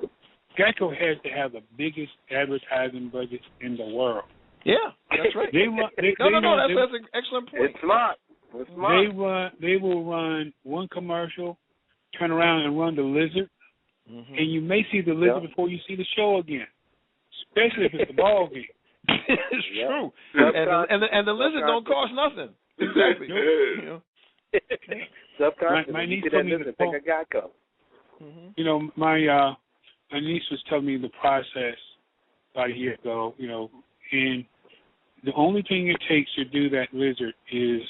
Geico has to have the biggest advertising budget in the world? Yeah, that's right. That's an excellent point. It's smart. They will run one commercial, turn around and run the lizard, and you may see the lizard before you see the show again, especially if it's the ball game. It's true, and the lizard don't cost nothing. Exactly. My niece told me Geico. My niece was telling me the process about a year ago. And the only thing it takes to do that lizard is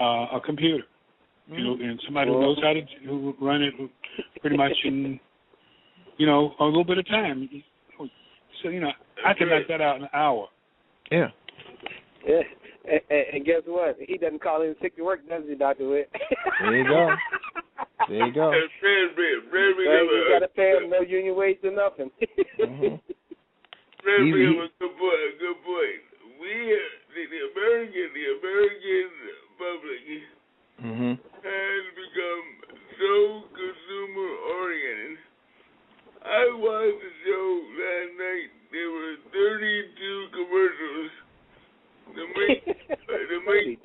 a computer. And somebody who knows how to run it pretty much in a little bit of time. So I can knock that out in an hour. Yeah. And guess what? He doesn't call in sick to work, does he, Dr. Witt? There you go. You got to pay him no union wage or nothing. Good point. We, the American public has become so consumer oriented. I watched the show last night. There were 32 commercials to make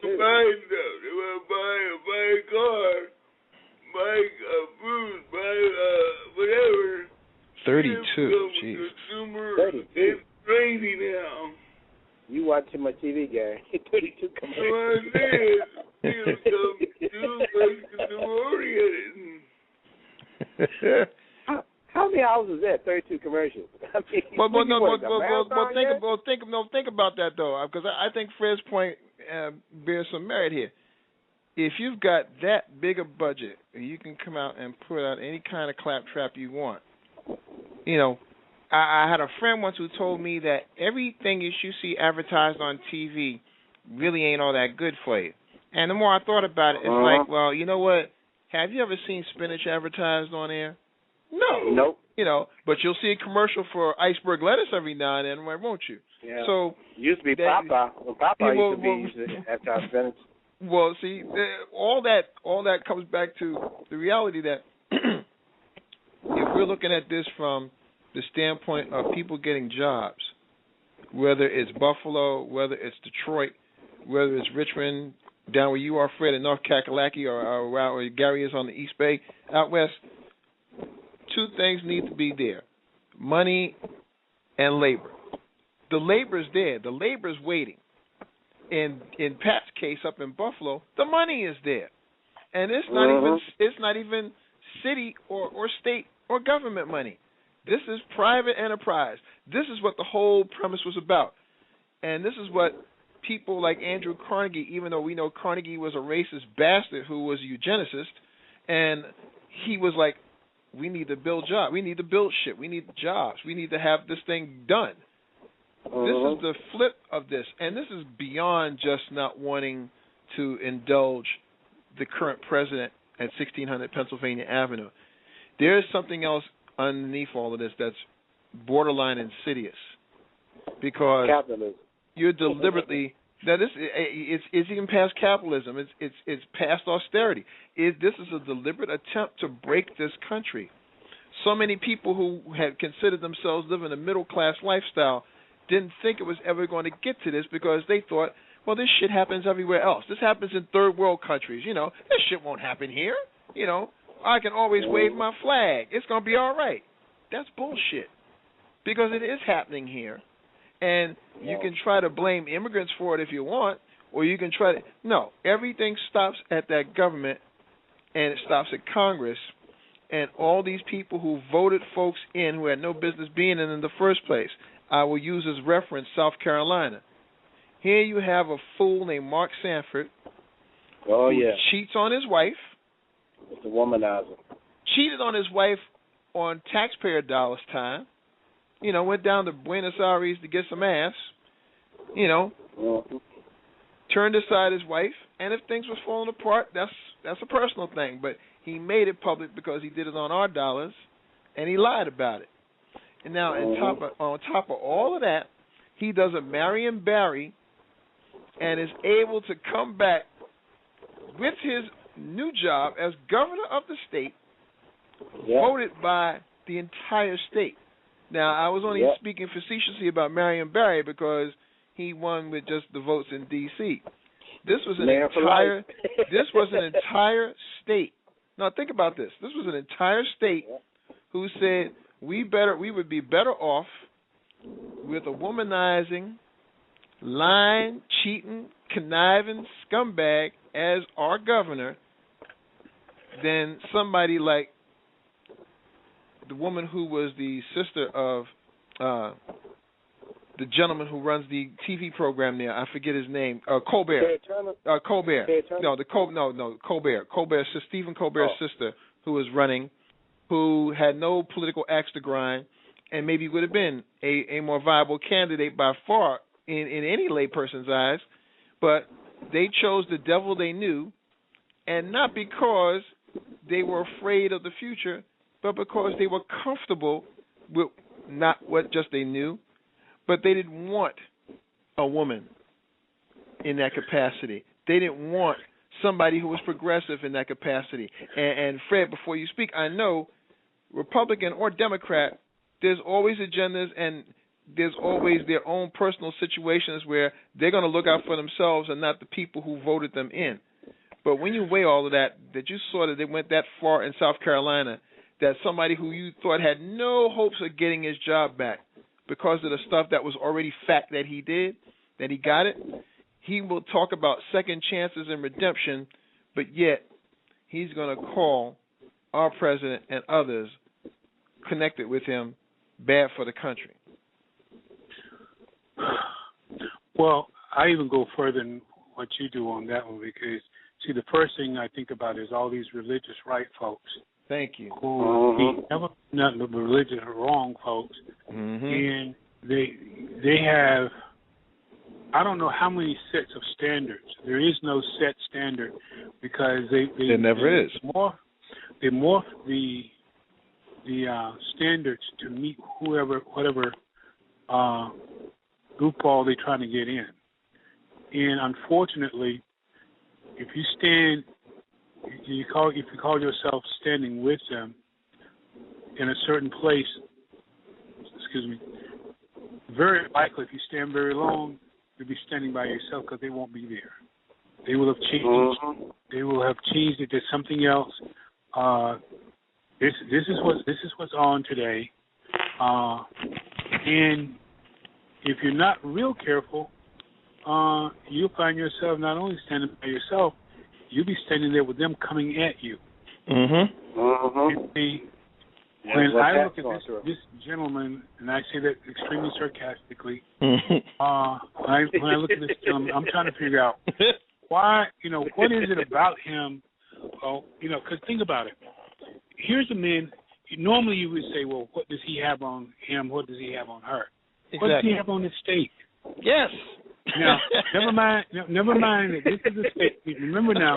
combined stuff. They want to buy a car, buy food, buy whatever. 32. Jeez. Consumer 32. It's crazy now. You watch too much TV, Gary. 32 commercials. It's too much consumer oriented. How many hours is that? 32 commercials. I mean, think about that though, because I think Fred's point bears some merit here. If you've got that big a budget, you can come out and put out any kind of claptrap you want. I had a friend once who told me that everything you see advertised on TV really ain't all that good for you. And the more I thought about it, it's like, well, you know what? Have you ever seen spinach advertised on air? No. Nope. But you'll see a commercial for iceberg lettuce every now and then, won't you? Yeah. So used to be Papa. Well, Papa used to be advertised spinach. Well, see, all that comes back to the reality that if we're looking at this from the standpoint of people getting jobs, whether it's Buffalo, whether it's Detroit, whether it's Richmond, down where you are, Fred, in North Kakalaki, or where Gary is on the East Bay, out west, two things need to be there: money and labor. The labor's there. The labor's waiting. In Pat's case up in Buffalo, the money is there, and it's not even city or state or government money. This is private enterprise. This is what the whole premise was about, and this is what people like Andrew Carnegie, even though we know Carnegie was a racist bastard who was a eugenicist, and he was like, we need to build jobs. We need to build shit. We need jobs. We need to have this thing done. This is the flip of this, and this is beyond just not wanting to indulge the current president at 1600 Pennsylvania Avenue. There is something else underneath all of this that's borderline insidious, because capitalism. You're deliberately it's even past capitalism. It's past austerity. This is a deliberate attempt to break this country. So many people who had considered themselves living a middle class lifestyle didn't think it was ever going to get to this, because they thought, well, this shit happens everywhere else. This happens in third world countries. This shit won't happen here. I can always wave my flag. It's going to be all right. That's bullshit, because it is happening here. And you can try to blame immigrants for it if you want, or you can try to... No, everything stops at that government, and it stops at Congress, and all these people who voted folks in who had no business being in the first place. I will use as reference South Carolina. Here you have a fool named Mark Sanford who cheats on his wife. It's a womanizer. Cheated on his wife on taxpayer dollars time. Went down to Buenos Aires to get some ass. Turned aside his wife, and if things were falling apart, that's a personal thing. But he made it public because he did it on our dollars, and he lied about it. And now, on top of all of that, he does a Marion Barry, and is able to come back with his new job as governor of the state, voted by the entire state. Now, I was only speaking facetiously about Marion Barry because he won with just the votes in D.C. This was an entire state. Now, think about this. This was an entire state who said we would be better off with a womanizing, lying, cheating, conniving scumbag as our governor than somebody like the woman who was the sister of the gentleman who runs the TV program there. I forget his name. Colbert. Colbert. Colbert. Stephen Colbert's sister, who was running, who had no political axe to grind, and maybe would have been a more viable candidate by far in any layperson's eyes. But they chose the devil they knew, and not because they were afraid of the future, but because they were comfortable with not what just they knew, but they didn't want a woman in that capacity. They didn't want somebody who was progressive in that capacity. And Fred, before you speak, I know Republican or Democrat, there's always agendas and there's always their own personal situations where they're going to look out for themselves and not the people who voted them in. But when you weigh all of that you saw that they went that far in South Carolina, that somebody who you thought had no hopes of getting his job back because of the stuff that was already fact that he did, that he got it, he will talk about second chances and redemption, but yet he's going to call our president and others connected with him bad for the country. Well, I even go further than what you do on that one because, see, the first thing I think about is all these religious right folks. Thank you. Who never nothing but religious wrong folks, and they have I don't know how many sets of standards. There is no set standard because there never is. They morph the standards to meet whatever group all they're trying to get in, and unfortunately, if you call yourself standing with them in a certain place, very likely if you stand very long, you'll be standing by yourself because they won't be there. They will have changed. They will have changed it to something else. This is what's on today, and if you're not real careful, you'll find yourself not only standing by yourself, you'll be standing there with them coming at you. When I look at this gentleman, and I say that extremely sarcastically, when I look at this gentleman, I'm trying to figure out why, what is it about him? Because think about it. Here's a man, normally you would say, well, what does he have on him? What does he have on her? Exactly. What does he have on his stake? Yes. Now, never mind that this is a stake. Remember now.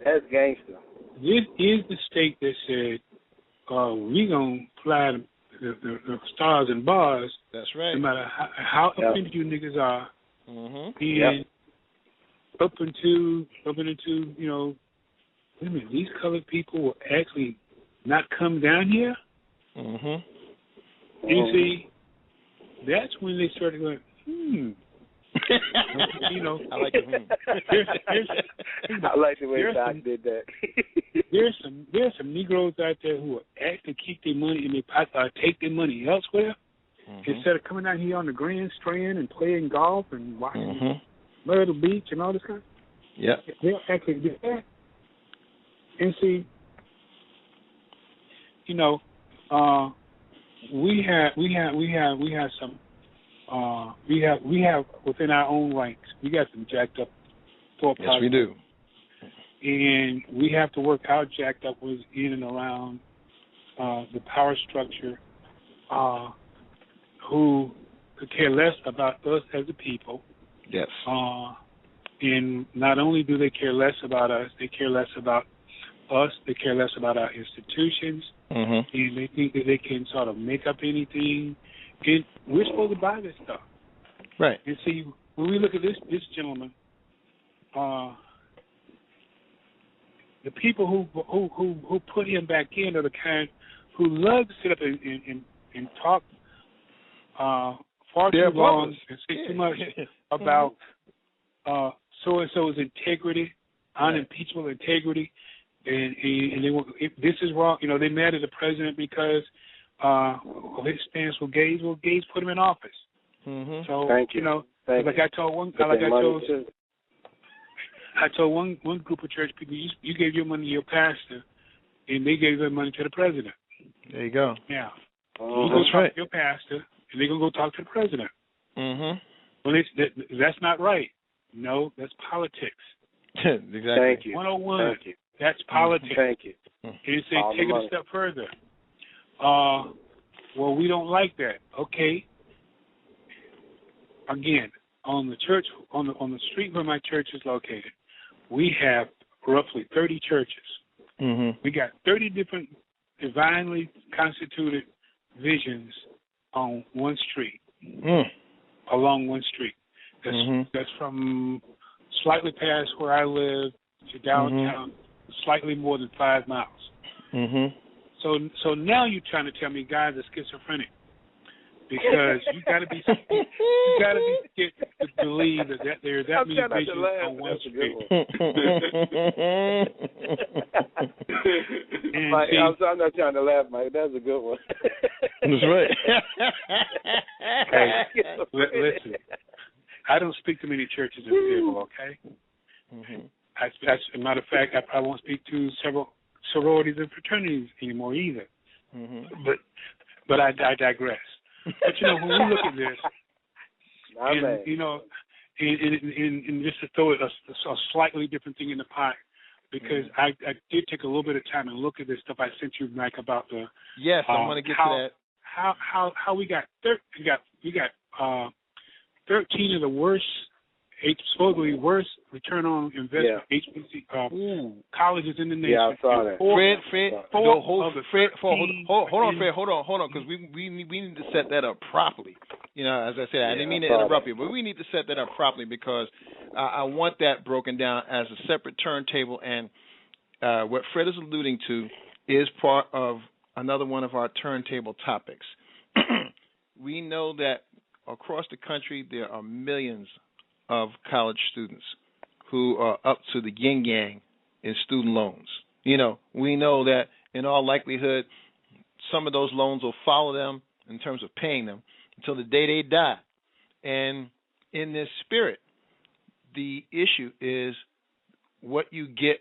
That's gangster. This is the stake that said, we going to fly the stars and bars. That's right. No matter how offended you niggas are. Mm-hmm. And up into, you know, wait a minute, these colored people will actually not come down here? Mm-hmm. You see, that's when they started going, you know, I like it. I like the way Doc did that. there's some Negroes out there who will actually keep their money in their pocket or take their money elsewhere instead of coming out here on the Grand Strand and playing golf and watching Myrtle Beach and all this kind of stuff. Yeah. They'll actually do that. And see, you know, we have some we have within our own ranks, we got some jacked up thought process. Yes, we do. And we have to work out jacked up was in and around the power structure who could care less about us as a people. Yes. And not only do they care less about us, they care less about us, they care less about our institutions, and they think that they can sort of make up anything. And we're supposed to buy this stuff. Right. And see, when we look at this gentleman, the people who put him back in are the kind who love to sit up and talk far too long and say too much about so-and-so's integrity, unimpeachable integrity, and they want, if this is wrong, you know, they mad at the president because his stance with gays. Well, gays put him in office. So, Thank you. You know, Thank like you. I told one group of church people, you gave your money to your pastor, and they gave their money to the president. There you go. Yeah. You go That's talk right. to your pastor, and they're going to go talk to the president. Well, that's not right. No, that's politics. Exactly. Thank you. 101. Thank you. That's politics. Thank you. And you say, take it a step further. Well, we don't like that. Okay. Again, on the church, on the street where my church is located, we have roughly 30 churches. We got 30 different divinely constituted visions on one street, along one street. That's from slightly past where I live to downtown, slightly more than 5 miles. So now you're trying to tell me guys are schizophrenic because you got to be scared to believe that there are that many visions on one street. Mike, I'm not trying to laugh, Mike. That's a good one. That's right. Hey, listen. I don't speak to many churches in Fayetteville, okay? As a matter of fact, I probably won't speak to several sororities and fraternities anymore either. But I digress. But you know, when we look at this, and you know, and just to throw it a slightly different thing in the pot, because I did take a little bit of time and look at this stuff I sent you, Mike, about the yes, I want to get to that. How we got 13 of the worst, supposedly worst return on investment HBC colleges in the nation. Yeah, I saw that. Fred, hold on, because we need to set that up properly. You know, as I said, I didn't mean to interrupt you, but we need to set that up properly because I want that broken down as a separate turntable. And what Fred is alluding to is part of another one of our turntable topics. We know that across the country there are millions of college students who are up to the yin-yang in student loans. You know, we know that in all likelihood some of those loans will follow them in terms of paying them until the day they die. And in this spirit, the issue is what you get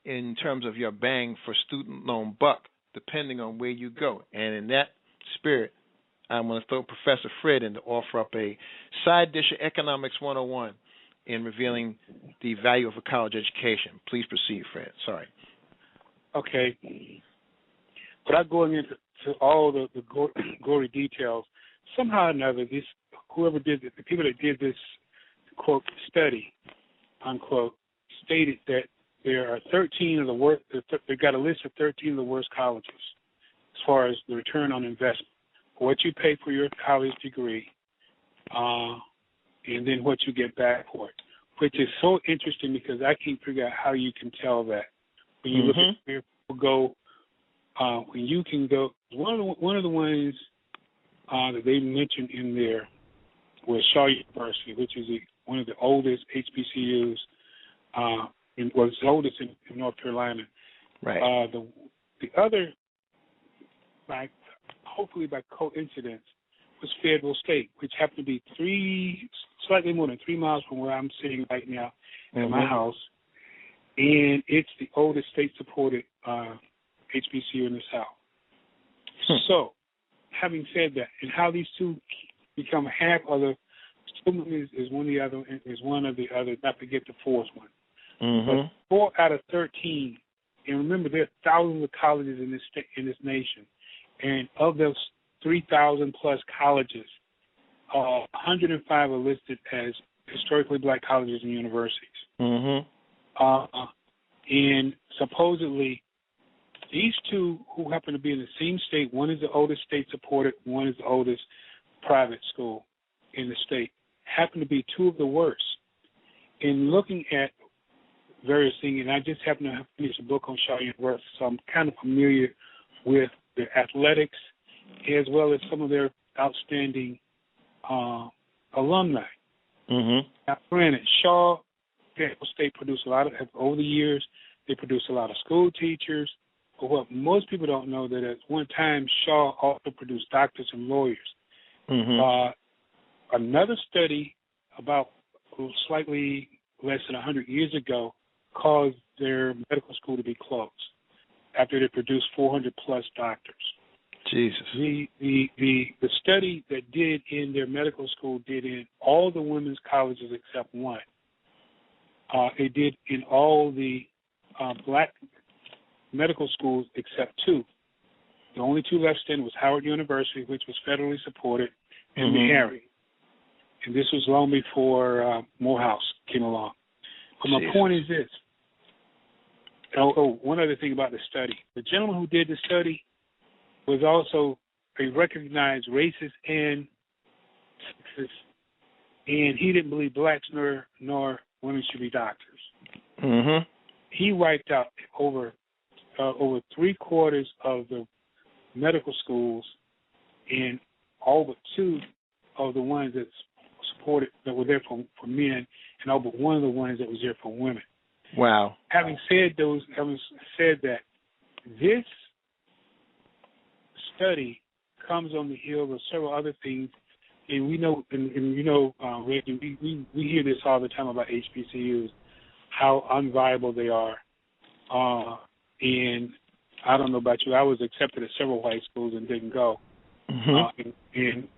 in terms of your bang for student loan buck, depending on where you go. And in that spirit, I'm going to throw Professor Fred in to offer up a side dish of Economics 101 in revealing the value of a college education. Please proceed, Fred. Sorry. Okay. Without going into all the gory details, somehow or another, whoever did it, the people that did this, quote, study, unquote, stated that there are 13 of the worst, they've got a list of 13 of the worst colleges as far as the return on investment, what you pay for your college degree, and then what you get back for it, which is so interesting because I can't figure out how you can tell that. When you look at where people go, when you can go, one of the ones that they mentioned in there was Shaw University, which is one of the oldest HBCUs, was the oldest in North Carolina. Right. The other, hopefully by coincidence, was Fayetteville State, which happened to be slightly more than 3 miles from where I'm sitting right now at my house. And it's the oldest state-supported HBCU in the South. So, having said that, and how these two become half other, is one of the other, not to get the fourth one. But 4 out of 13, and remember there are thousands of colleges in this nation, and of those 3,000 plus colleges, 105 are listed as historically black colleges and universities. And supposedly, these two who happen to be in the same state, one is the oldest state-supported, one is the oldest private school in the state, happen to be two of the worst. In looking at various things, and I just happen to have finished a book on Shaw University, so I'm kind of familiar with their athletics as well as some of their outstanding alumni. Now, granted, Shaw State produced a lot of, over the years, they produced a lot of school teachers. But what most people don't know that at one time, Shaw also produced doctors and lawyers. Another study about slightly less than 100 years ago caused their medical school to be closed after they produced 400 plus doctors. Jesus. The study that did in their medical school did in all the women's colleges except one. It did in all the black medical schools except two. The only two left standing was Howard University, which was federally supported, and Meharry. And this was long before Morehouse came along. But my point is this. One other thing about the study. The gentleman who did the study was also a recognized racist and sexist, and he didn't believe blacks nor women should be doctors. He wiped out over 3/4 of the medical schools and all but 2 of the ones that supported, that were there for men, and all but 1 of the ones that was there for women. Wow. Having said that, this study comes on the heels of several other things, and we know, Reggie, we hear this all the time about HBCUs, how unviable they are. And I don't know about you, I was accepted at several white schools and didn't go. And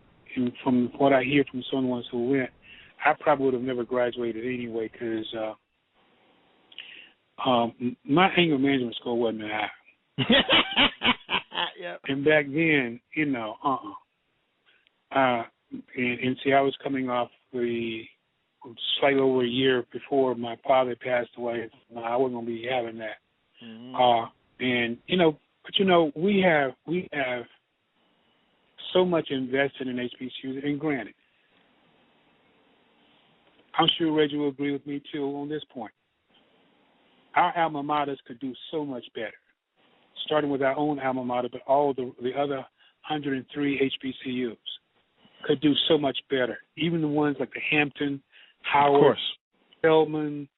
from what I hear from some of the ones who went, I probably would have never graduated anyway because my anger management score wasn't that high. And back then, and see, I was coming off the slightly over a year before my father passed away. I wasn't going to be having that. But we have so much invested in HBCUs, and granted, I'm sure Reggie will agree with me too on this point. Our alma maters could do so much better, starting with our own alma mater, but all the other 103 HBCUs could do so much better. Even the ones like the Hampton, Howard, Spelman,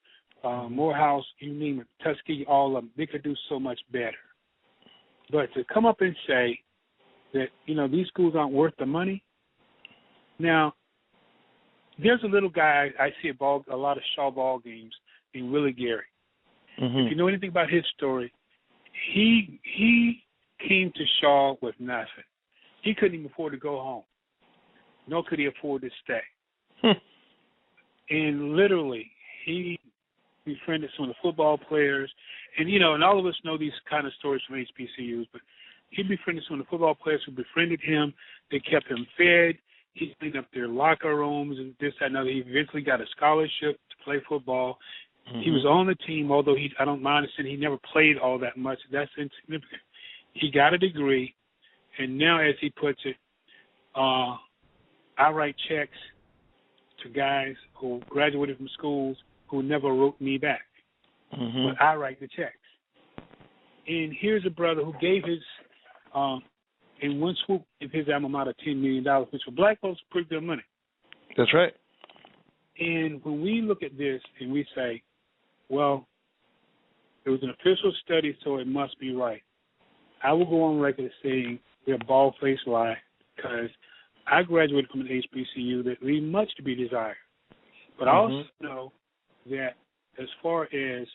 Morehouse, you name it, Tuskegee, all of them, they could do so much better. But to come up and say that, these schools aren't worth the money. Now, there's a little guy I see at a lot of Shaw ball games named Willie Gary. If you know anything about his story, he came to Shaw with nothing. He couldn't even afford to go home, nor could he afford to stay. And literally, he befriended some of the football players, and and all of us know these kind of stories from HBCUs, but he befriended some of the football players who befriended him. They kept him fed. He cleaned up their locker rooms and this, that, and other. He eventually got a scholarship to play football. Mm-hmm. He was on the team, although I don't mind saying he never played all that much. That's insignificant. He got a degree, and now, as he puts it, I write checks to guys who graduated from schools who never wrote me back. Mm-hmm. But I write the checks. And here's a brother who gave his, in one swoop, his alma mater $10 million, which for black folks is pretty good money. That's right. And when we look at this and we say, well, it was an official study, so it must be right, I will go on record as saying we're bald-faced lie, because I graduated from an HBCU that leave much to be desired. But I also know that as far as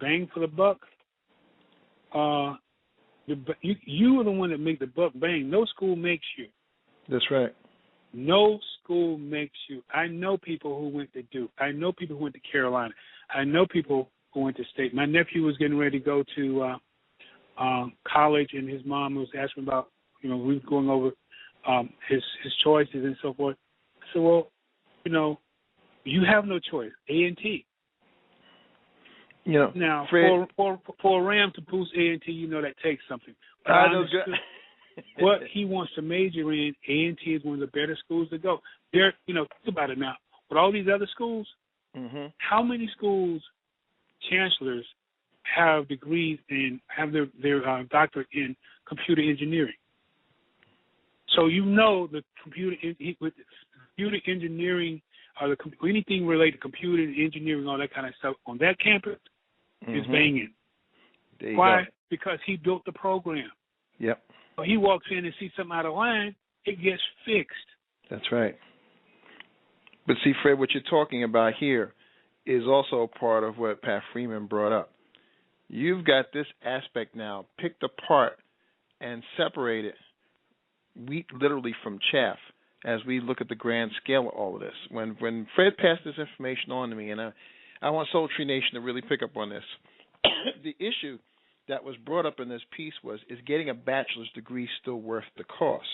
bang for the buck, you are the one that make the buck bang. No school makes you. That's right. No school makes you. I know people who went to Duke. I know people who went to Carolina. I know people who went to State. My nephew was getting ready to go to college, and his mom was asking about, we were going over his choices and so forth. I said, well, you have no choice. A&T. Now, Fred, for a Ram to boost A&T, that takes something. What he wants to major in, A&T is one of the better schools to go. Think about it now. With all these other schools, how many schools, chancellors, have degrees and have their doctorate in computer engineering? So the computer engineering, or anything related to computer engineering, all that kind of stuff on that campus is banging. Why? Go. Because he built the program. Yep. When he walks in and sees something out of line, it gets fixed. That's right. But see, Fred, what you're talking about here is also a part of what Pat Freeman brought up. You've got this aspect now picked apart and separated wheat literally from chaff as we look at the grand scale of all of this. When Fred passed this information on to me, and I want Soul Tree Nation to really pick up on this, the issue that was brought up in this piece is getting a bachelor's degree still worth the cost?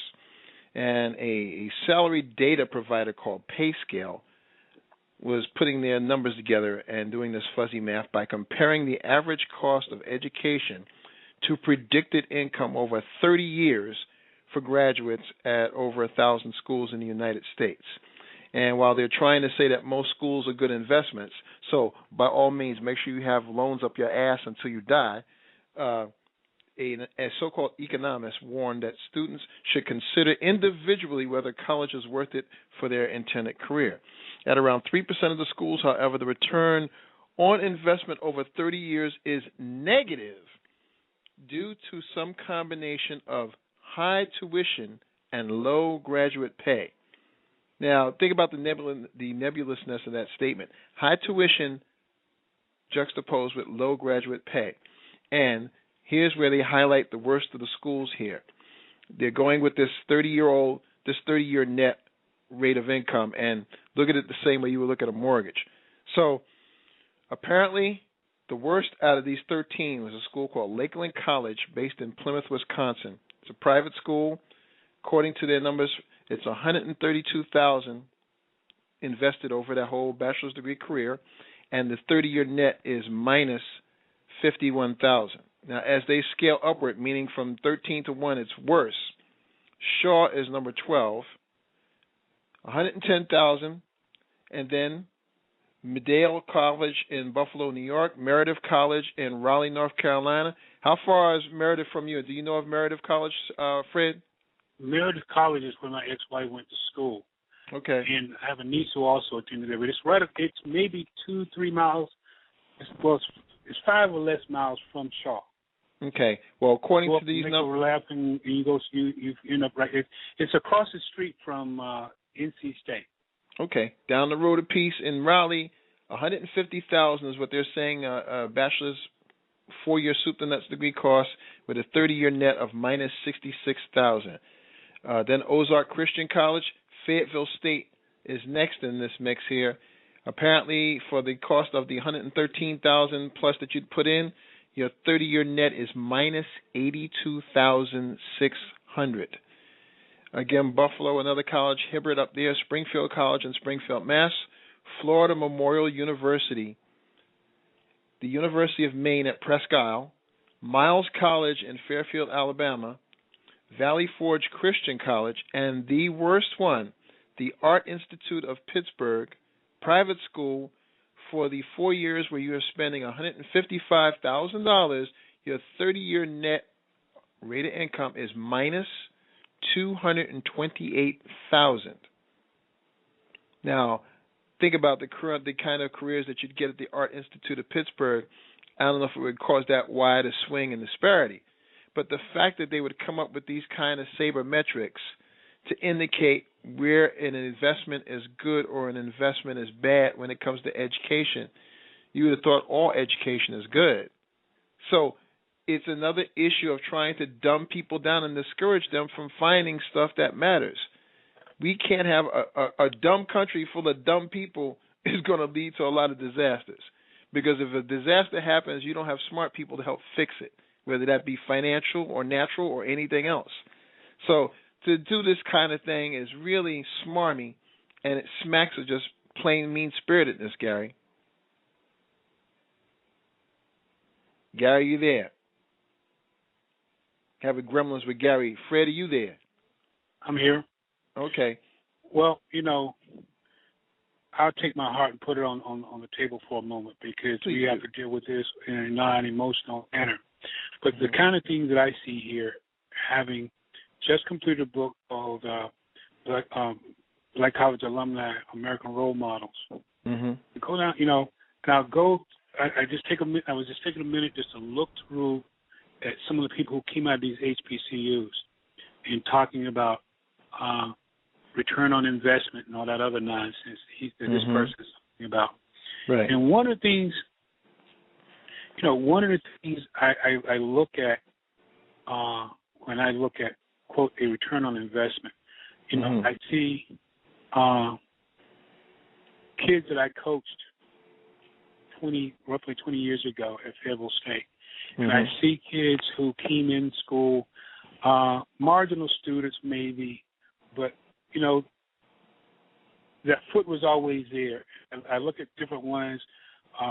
And a salary data provider called PayScale was putting their numbers together and doing this fuzzy math by comparing the average cost of education to predicted income over 30 years for graduates at over 1,000 schools in the United States. And while they're trying to say that most schools are good investments, so by all means make sure you have loans up your ass until you die, a so-called economist warned that students should consider individually whether college is worth it for their intended career. At around 3% of the schools, however, the return on investment over 30 years is negative due to some combination of high tuition and low graduate pay. Now, think about the nebulousness of that statement. High tuition juxtaposed with low graduate pay. And here's where they highlight the worst of the schools here. They're going with this 30-year net rate of income and look at it the same way you would look at a mortgage. So apparently the worst out of these 13 was a school called Lakeland College based in Plymouth, Wisconsin. It's a private school. According to their numbers, it's $132,000 invested over that whole bachelor's degree career, and the 30-year net is minus $51,000. Now, as they scale upward, meaning from 13 to 1, it's worse. Shaw is number 12, $110,000, and then Medill College in Buffalo, New York, Meredith College in Raleigh, North Carolina. How far is Meredith from you? Do you know of Meredith College, Fred? Meredith College is where my ex-wife went to school. Okay. And I have a niece who also attended there. But it's maybe 2-3 miles. It's 5 or less miles from Shaw. Okay. Well, according to these numbers, overlap and you end up right. It's across the street from NC State. Okay. Down the road a piece in Raleigh, $150,000 is what they're saying. A bachelor's 4-year soup to nuts degree cost with a 30-year net of minus $66,000. Then Ozark Christian College, Fayetteville State is next in this mix here. Apparently, for the cost of the $113,000 plus that you'd put in, your 30-year net is minus $82,600. Again, Buffalo, another college, Hibbert up there, Springfield College in Springfield, Mass. Florida Memorial University, the University of Maine at Presque Isle, Miles College in Fairfield, Alabama, Valley Forge Christian College, and the worst one, the Art Institute of Pittsburgh, private school for the 4 years where you are spending $155,000, your 30-year net rate of income is minus $228,000. Now, think about the kind of careers that you'd get at the Art Institute of Pittsburgh. I don't know if it would cause that wide a swing and disparity, but the fact that they would come up with these kind of sabermetrics to indicate where an investment is good or an investment is bad when it comes to education, you would have thought all education is good. So it's another issue of trying to dumb people down and discourage them from finding stuff that matters. We can't have a dumb country full of dumb people is going to lead to a lot of disasters. Because if a disaster happens, you don't have smart people to help fix it, whether that be financial or natural or anything else. So to do this kind of thing is really smarmy, and it smacks of just plain mean-spiritedness, Gary. Gary, you there? Having gremlins with Gary. Fred, are you there? I'm here. Okay. Well, I'll take my heart and put it on the table for a moment, because we have to deal with this in a non-emotional manner. But the kind of things that I see here, having just completed a book called Black College Alumni American Role Models. Mm-hmm. Go down, now go. I was just taking a minute just to look through at some of the people who came out of these HBCUs and talking about return on investment and all that other nonsense that this person is talking about. Right. And one of the things, I look at when I look at, quote, a return on investment, I see kids that I coached roughly 20 years ago at Fayetteville State. And I see kids who came in school, marginal students maybe, but, that foot was always there. And I look at different ones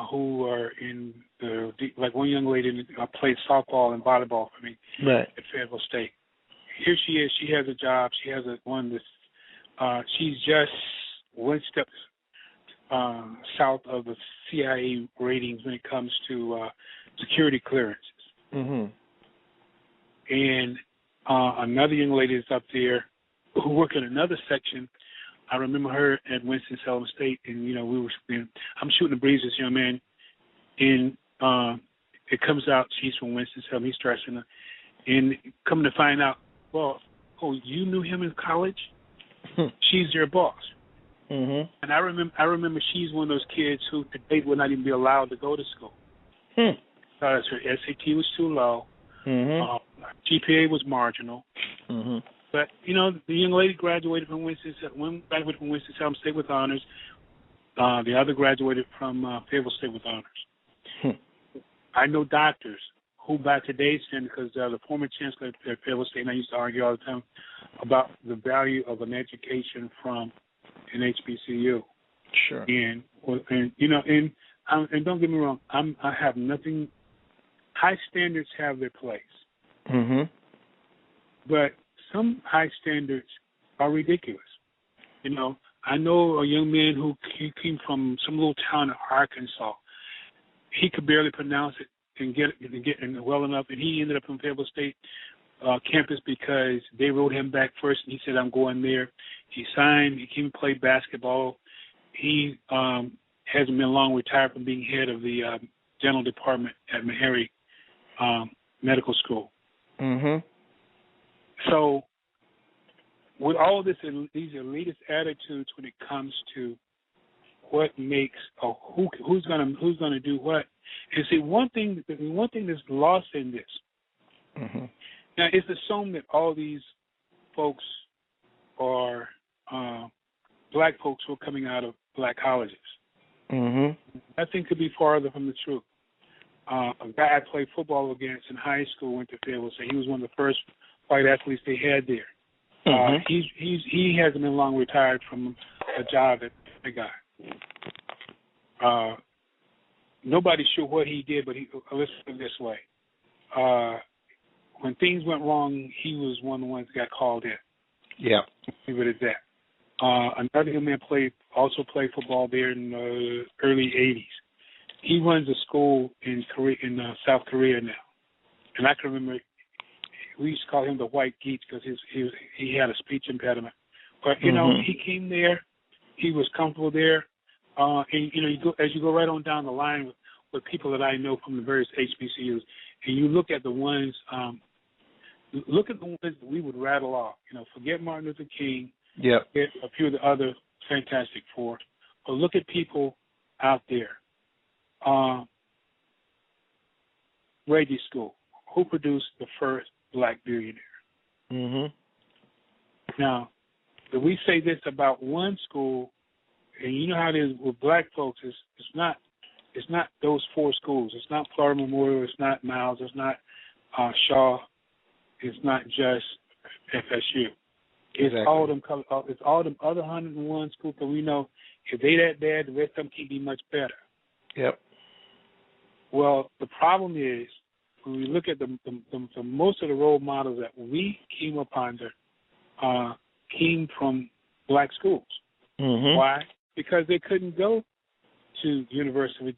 who are in like one young lady played softball and volleyball for me at Fayetteville State. Here she is. She has a job. She has she's just one step south of the CIA ratings when it comes to security clearances. Mm-hmm. And another young lady is up there who worked in another section. I remember her at Winston-Salem State, and I'm shooting the breeze, this young man, and it comes out she's from Winston-Salem. He's dressing her, and coming to find out, you knew him in college? She's their boss. Mm-hmm. And I remember she's one of those kids who today would not even be allowed to go to school. Because her SAT was too low. GPA was marginal. But, the young lady graduated from Winston-Salem State with honors. The other graduated from Fayetteville State with honors. I know doctors who, by today's standard, because the former chancellor at Fayetteville State and I used to argue all the time about the value of an education from an HBCU. Sure. And don't get me wrong, I have nothing. High standards have their place. But some high standards are ridiculous. I know a young man who came from some little town in Arkansas. He could barely pronounce it and get well enough, and he ended up in Fayetteville State campus because they wrote him back first, and he said, "I'm going there." He signed. He came and played basketball. He hasn't been long retired from being head of the dental department at Meharry Medical School. So, with all this, these elitist attitudes when it comes to what makes or who's gonna do what, and see one thing that's lost in this. Now, it's assumed that all these folks are black folks who are coming out of black colleges. Nothing could be farther from the truth. A guy I played football against in high school went to Fayetteville State. He was one of the first white athletes they had there. He hasn't been long retired from a job that I got. Nobody's sure what he did, but let's put it this way. When things went wrong, he was one of the ones that got called in. Yeah. Leave it at that. Another young man also played football there in the early 80s. He runs a school in South Korea now. And I can remember we used to call him the White Geek because he had a speech impediment. But, he came there. He was comfortable there. And, as you go right on down the line with people that I know from the various HBCUs, and you look at the ones that we would rattle off. Forget Martin Luther King. Yeah. Forget a few of the other Fantastic Four. But look at people out there. Reggie School, who produced the first black billionaire. Now, if we say this about one school, and you know how it is with black folks, it's not those four schools. It's not Florida Memorial. It's not Miles. It's not Shaw. It's not just FSU. It's all them. It's all them other 101 schools. Because we know if they that bad, the rest of them can't be much better. Yep. Well, the problem is when we look at the most of the role models that we came up under came from black schools. Why? Because they couldn't go to University of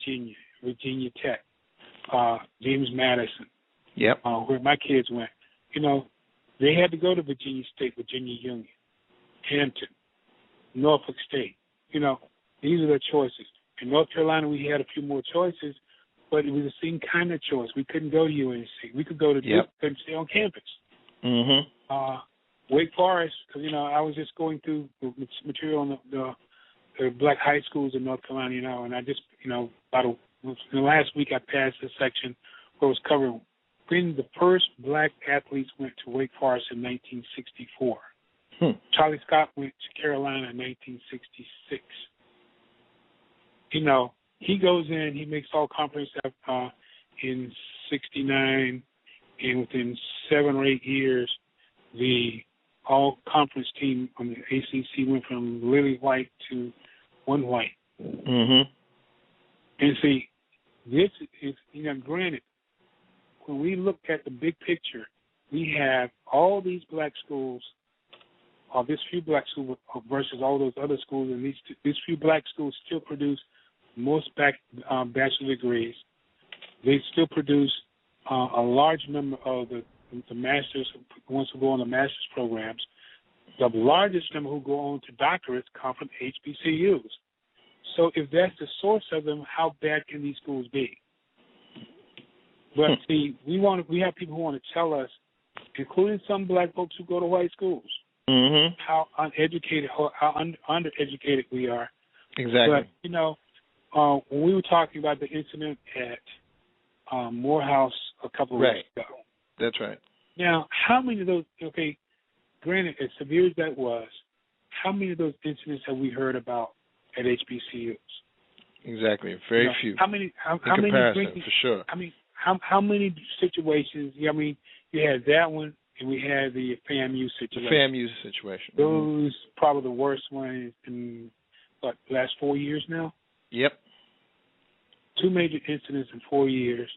Virginia Tech, James Madison. Yep. Where my kids went. They had to go to Virginia State, Virginia Union, Hampton, Norfolk State. These are their choices. In North Carolina, we had a few more choices, but it was the same kind of choice. We couldn't go to UNC. We could go to Duke, couldn't stay on campus. Wake Forest, because, I was just going through the material on the black high schools in North Carolina, and I just, about the last week I passed a section where it was covering when the first black athletes went to Wake Forest in 1964. Charlie Scott went to Carolina in 1966. He goes in, he makes all conference in 69, and within 7 or 8 years, the all-conference team on the ACC went from lily white to one white. And see, this is, granted, when we look at the big picture, we have all these black schools, or this few black schools versus all those other schools, and these few black schools still produce most bachelor degrees. They still produce a large number of the masters, ones who go on the master's programs. The largest number who go on to doctorates come from HBCUs. So if that's the source of them, how bad can these schools be? But see, we have people who want to tell us, including some black folks who go to white schools, how uneducated, how undereducated we are. Exactly. But when we were talking about the incident at Morehouse a couple of weeks ago. That's right. Now, how many of those? Okay, granted, as severe as that was, how many of those incidents have we heard about at HBCUs? Exactly, very few. How many? How many drinking? For sure. How many situations? You had that one, and we had the FAMU situation. The FAMU situation. Those probably the worst ones in the last 4 years now. Yep. 2 major incidents in 4 years.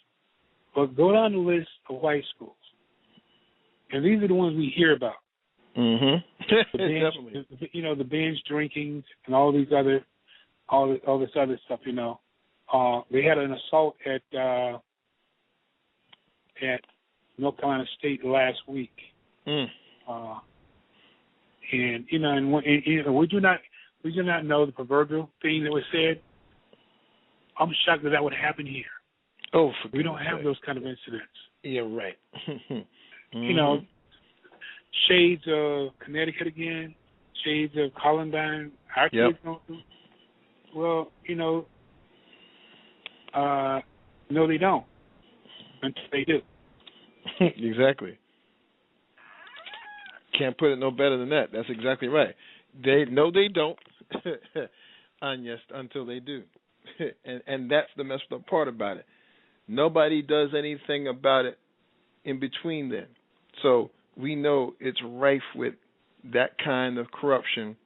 But go down the list of white schools, and these are the ones we hear about. Definitely. The binge drinking and all this other stuff. They had an assault at North Carolina State last week, and we do not know the proverbial thing that was said. I'm shocked that would happen here. Oh, we don't have those kind of incidents. Yeah, right. Shades of Connecticut again, shades of Columbine. Our kids don't do. Well, no, they don't until they do. Exactly. Can't put it no better than that. That's exactly right. They don't, and yes, until they do, and that's the messed up part about it. Nobody does anything about it in between then. So we know it's rife with that kind of corruption,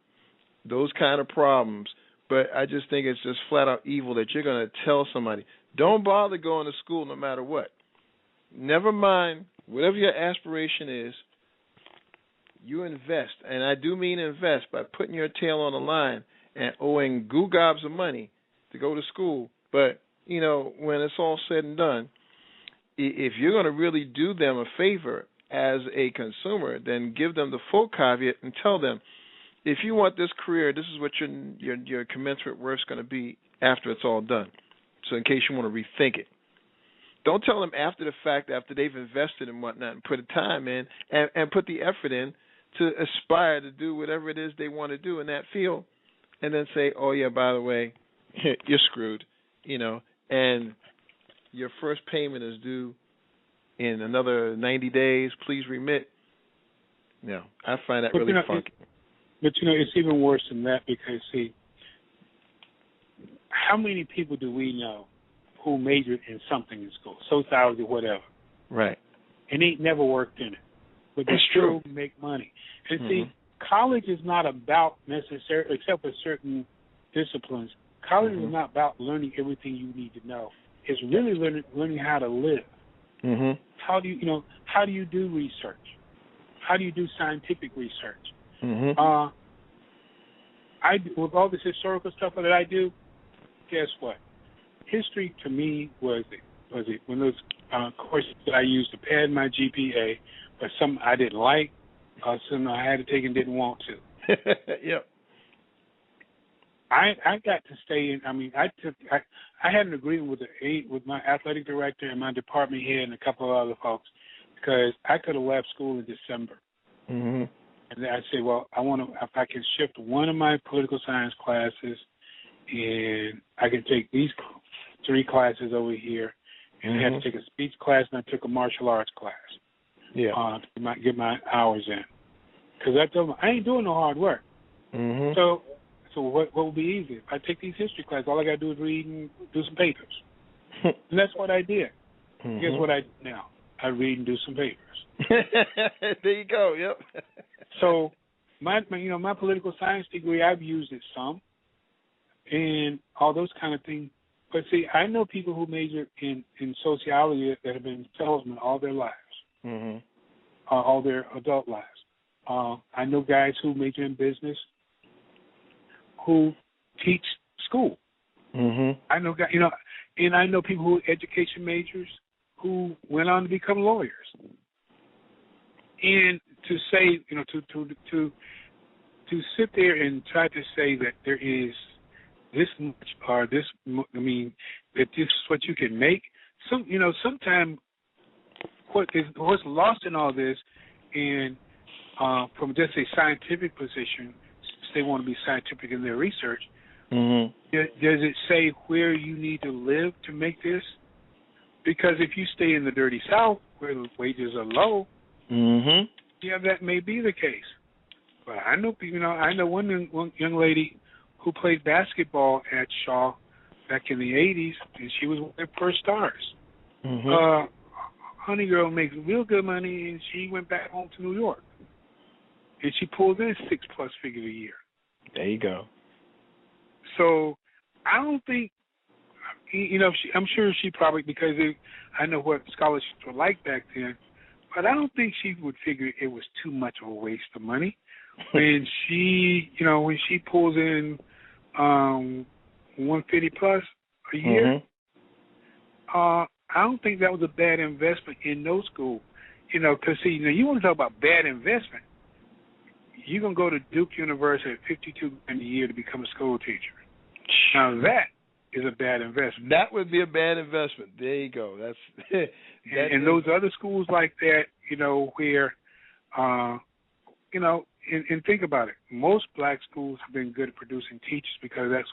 those kind of problems. But I just think it's just flat out evil that you're going to tell somebody, don't bother going to school no matter what. Never mind, whatever your aspiration is, you invest. And I do mean invest by putting your tail on the line and owing goo gobs of money to go to school. But, you know, when it's all said and done, if you're going to really do them a favor as a consumer, then give them the full caveat and tell them, if you want this career, this is what your commensurate worth is going to be after it's all done. So in case you want to rethink it. Don't tell them after the fact, after they've invested and whatnot and put the time in and put the effort in to aspire to do whatever it is they want to do in that field, and then say, oh, yeah, by the way, you're screwed, you know, and your first payment is due in another 90 days. Please remit. No, I find that really funky. But, you know, it's even worse than that because, see, how many people do we know who majored in something in school, sociology, whatever? Right. And they never worked in it. But they still make money. And see, college is not about necessarily, except for certain disciplines, college is not about learning everything you need to know. It's really learning how to live. How do you do research? How do you do scientific research? With all this historical stuff that I do, guess what? History to me was one of those courses that I used to pad my GPA, but some I didn't like, some I had to take and didn't want to. Yep. I got to stay in. I mean, I had an agreement with my athletic director and my department head and a couple of other folks because I could have left school in December. And then I said, well, I want to, if I can shift one of my political science classes, and I can take these 3 classes over here, and I had to take a speech class, and I took a martial arts class. Yeah. To get my hours in, because I told them I ain't doing no hard work. So what would be easy? If I take these history classes, all I got to do is read and do some papers. And that's what I did. Guess what I do now? I read and do some papers. There you go. Yep. So my political science degree, I've used it some, and all those kind of things. But see, I know people who major in sociology that have been salesmen all their lives, all their adult lives. I know guys who major in business who teach school. I know guys, and I know people who are education majors who went on to become lawyers. And to say, to sit there and try to say that there is this much or this, that this is what you can make. Sometimes what's lost in all this, and from just a scientific position, since they want to be scientific in their research, does it say where you need to live to make this? Because if you stay in the dirty South where the wages are low, that may be the case. But I know one young lady who played basketball at Shaw back in the 80s, and she was one of their first stars. Honey girl makes real good money, and she went back home to New York. And she pulled in 6+ figures a year. There you go. So I don't think, I'm sure she probably, because I know what scholarships were like back then, but I don't think she would figure it was too much of a waste of money. When she pulls in $150+ a year, I don't think that was a bad investment in no school. Because you want to talk about bad investment. You're gonna go to Duke University at $52,000 a year to become a school teacher. Now that is a bad investment. That would be a bad investment. There you go. That's and those other schools like that, where, and think about it. Most black schools have been good at producing teachers because that's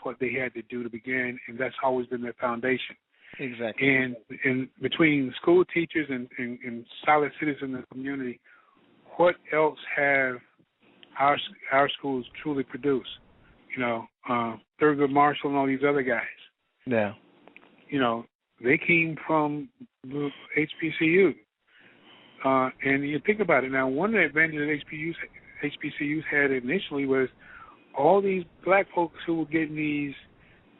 what they had to do to begin, and that's always been their foundation. Exactly. And between school teachers and solid citizens in the community, what else have our schools truly produced? Thurgood Marshall and all these other guys. Yeah. They came from HBCU. And you think about it now. One of the advantages that HBCUs had initially was all these black folks who were getting these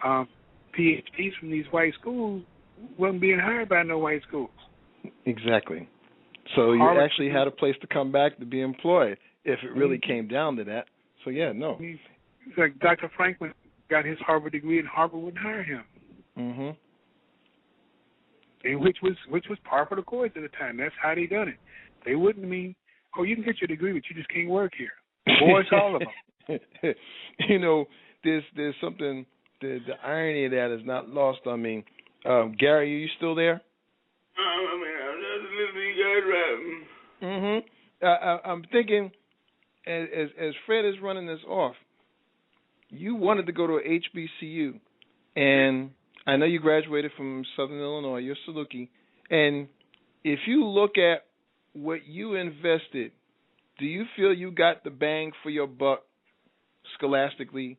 PhDs from these white schools wasn't being hired by no white schools. Exactly. So you actually had a place to come back to be employed if it really came down to that. So, yeah, no. It's like Dr. Franklin got his Harvard degree and Harvard wouldn't hire him. Mm-hmm. And which was par for the course at the time. That's how they done it. They wouldn't mean, oh, you can get your degree, but you just can't work here. Boy, it's all of them. You know, there's something, the irony of that is not lost on me. Gary, are you still there? I'm just listening to you guys rapping. I'm thinking, as Fred is running this off, you wanted to go to a HBCU, and I know you graduated from Southern Illinois. You're Saluki, and if you look at what you invested, do you feel you got the bang for your buck scholastically,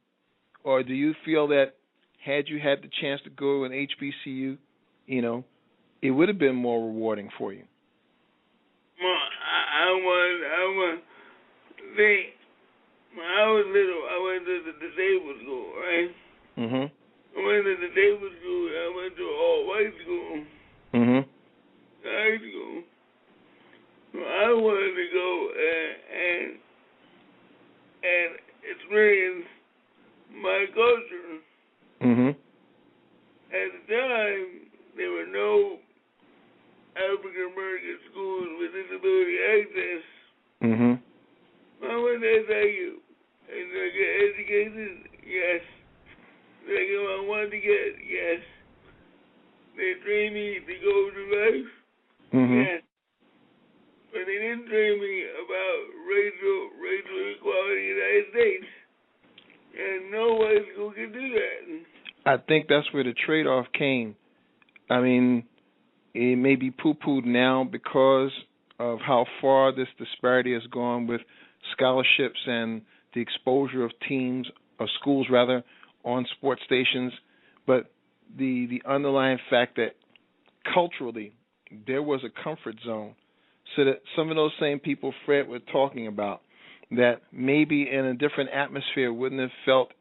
or do you feel that had you had the chance to go to an HBCU, you know, it would have been more rewarding for you? Well, I when I was little, I went to the disabled school, right? Mm-hmm. I went to the disabled school. I went to all-white school. Mm-hmm. High school. So I wanted to go and experience my culture. Mm-hmm. At the time, there were no African American schools with disability access. Mm-hmm. I went to SIU. And did I get educated? Yes. Did I get what I wanted to get? Yes. They trained me to go to life? Mm-hmm. Yes. But they didn't train me about racial equality in the United States. And no white school can do that. I think that's where the trade-off came. I mean, it may be poo-pooed now because of how far this disparity has gone with scholarships and the exposure of teams, or schools rather, on sports stations. But the underlying fact that culturally there was a comfort zone, so that some of those same people Fred was talking about, that maybe in a different atmosphere wouldn't have felt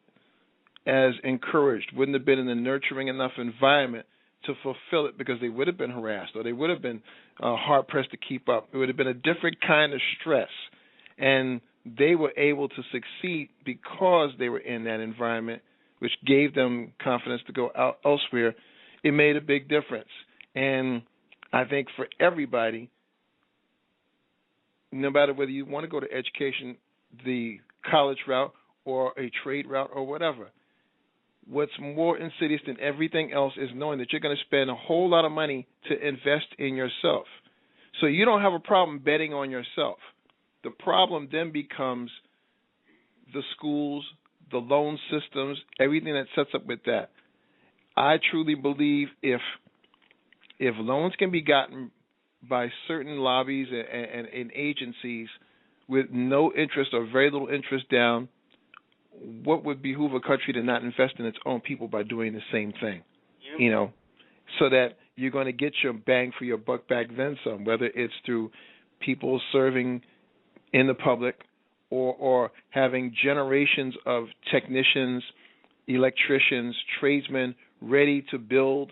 as encouraged, wouldn't have been in a nurturing enough environment to fulfill it, because they would have been harassed or they would have been hard-pressed to keep up. It would have been a different kind of stress. And they were able to succeed because they were in that environment, which gave them confidence to go out elsewhere. It made a big difference. And I think for everybody, no matter whether you want to go to education, the college route or a trade route or whatever, what's more insidious than everything else is knowing that you're going to spend a whole lot of money to invest in yourself. So you don't have a problem betting on yourself. The problem then becomes the schools, the loan systems, everything that sets up with that. I truly believe if loans can be gotten by certain lobbies and agencies with no interest or very little interest down, what would behoove a country to not invest in its own people by doing the same thing? Yep. You know, so that you're going to get your bang for your buck back then some, whether it's through people serving in the public or having generations of technicians, electricians, tradesmen ready to build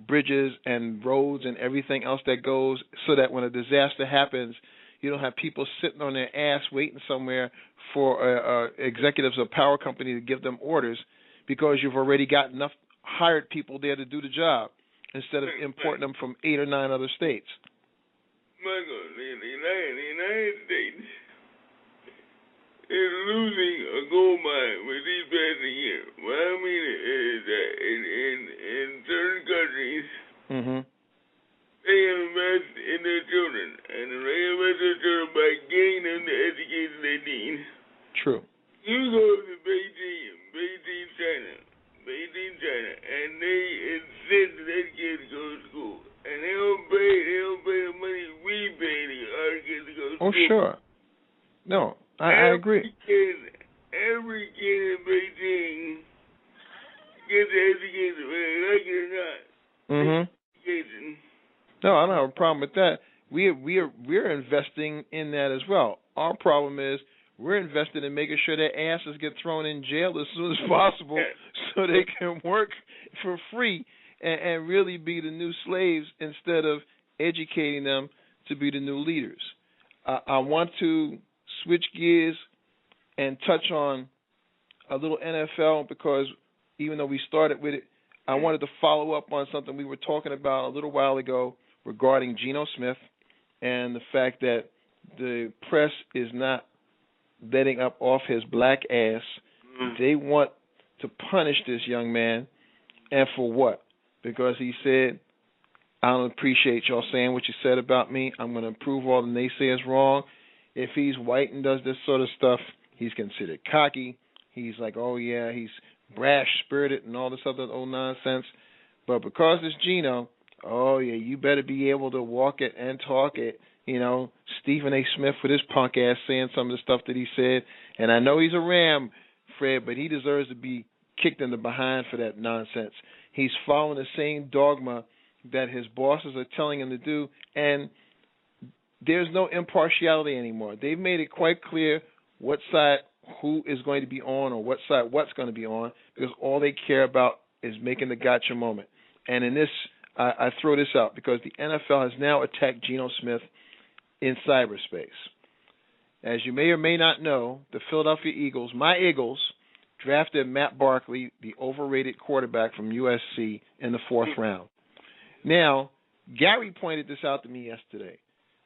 bridges and roads and everything else that goes, so that when a disaster happens, you don't have people sitting on their ass waiting somewhere for executives of power company to give them orders, because you've already got enough hired people there to do the job instead of importing them from 8 or 9 other states. Michael, the United States is losing a gold mine with these passing years. What I mean is that in certain countries, they invest in their children, and they invest in their children by getting them the education they need. True. You go to Beijing, China, and they insist that their kids go to school, and they don't pay the money we pay our kids to go to school. Oh, sure. No, I agree. Every kid in Beijing gets education, whether they like it or not. Mm-hmm. Education. No, I don't have a problem with that. we're investing in that as well. Our problem is we're invested in making sure their asses get thrown in jail as soon as possible so they can work for free and really be the new slaves instead of educating them to be the new leaders. I want to switch gears and touch on a little NFL because even though we started with it, I wanted to follow up on something we were talking about a little while ago regarding Geno Smith and the fact that the press is not letting up off his black ass. They want to punish this young man, and for what? Because he said, I don't appreciate y'all saying what you said about me. I'm going to prove all the naysayers wrong. If he's white and does this sort of stuff, he's considered cocky. He's like, oh, yeah, he's brash-spirited and all this other old nonsense. But because it's Geno, oh, yeah, you better be able to walk it and talk it. You know, Stephen A. Smith with his punk ass saying some of the stuff that he said. And I know he's a ram, Fred, but he deserves to be kicked in the behind for that nonsense. He's following the same dogma that his bosses are telling him to do, and there's no impartiality anymore. They've made it quite clear what side who is going to be on or what side what's going to be on, because all they care about is making the gotcha moment. And in this, I throw this out because the NFL has now attacked Geno Smith in cyberspace. As you may or may not know, the Philadelphia Eagles, my Eagles, drafted Matt Barkley, the overrated quarterback from USC, in the 4th round. Now, Gary pointed this out to me yesterday.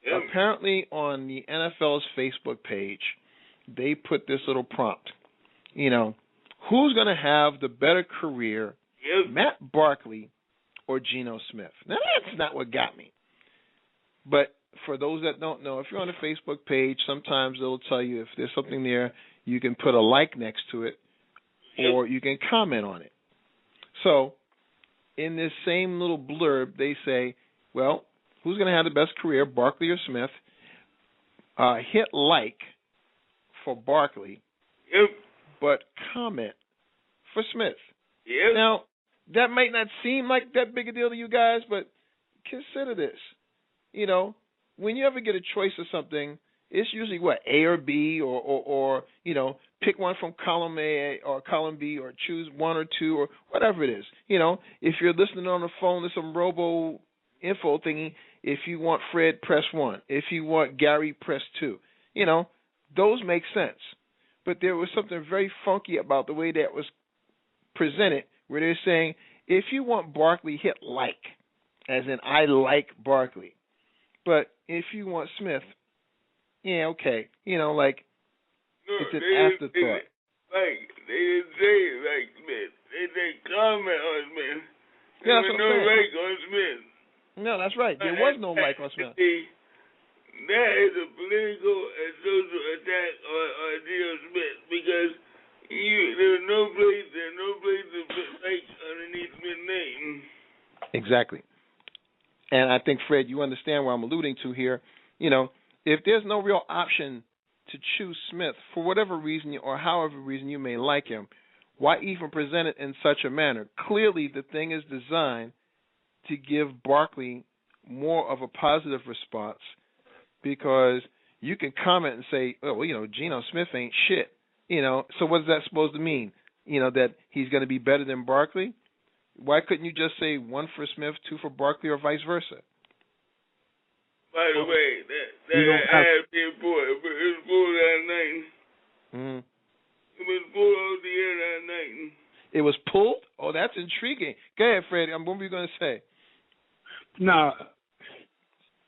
Apparently on the NFL's Facebook page, they put this little prompt. You know, who's going to have the better career, Matt Barkley or Geno Smith? Now, that's not what got me. But for those that don't know, if you're on the Facebook page, sometimes they'll tell you if there's something there, you can put a like next to it or you can comment on it. So in this same little blurb, they say, well, who's going to have the best career, Barkley or Smith? Hit like for Barkley, but comment for Smith. Now, that might not seem like that big a deal to you guys, but consider this. You know, when you ever get a choice of something, it's usually what, A or B, or you know, pick one from column A or column B, or choose one or two, or whatever it is. You know, if you're listening on the phone to some robo info thingy, if you want Fred, press 1. If you want Gary, press 2. You know, those make sense. But there was something very funky about the way that was presented, where they're saying, if you want Barkley, hit like, as in I like Barkley. But if you want Smith, yeah, okay. You know, like, it's an afterthought. Like, they didn't say like Smith. They say comment on Smith. Yeah, there was no like on Smith. No, that's right. There was no like on Smith. That is a political and social attack on Geno Smith because there's no place to put like underneath Smith's name. Exactly. And I think, Fred, you understand what I'm alluding to here. You know, if there's no real option to choose Smith for whatever reason or however reason you may like him, why even present it in such a manner? Clearly, the thing is designed to give Barkley more of a positive response, because you can comment and say, oh, well, you know, Geno Smith ain't shit. You know, so what's that supposed to mean? You know, that he's going to be better than Barkley? Why couldn't you just say 1 for Smith, 2 for Barkley, or vice versa? By the way, that ad being pulled, it was pulled that night. Mm-hmm. It was pulled out the air that night. It was pulled? Oh, that's intriguing. Go ahead, Freddie. What were you going to say? No,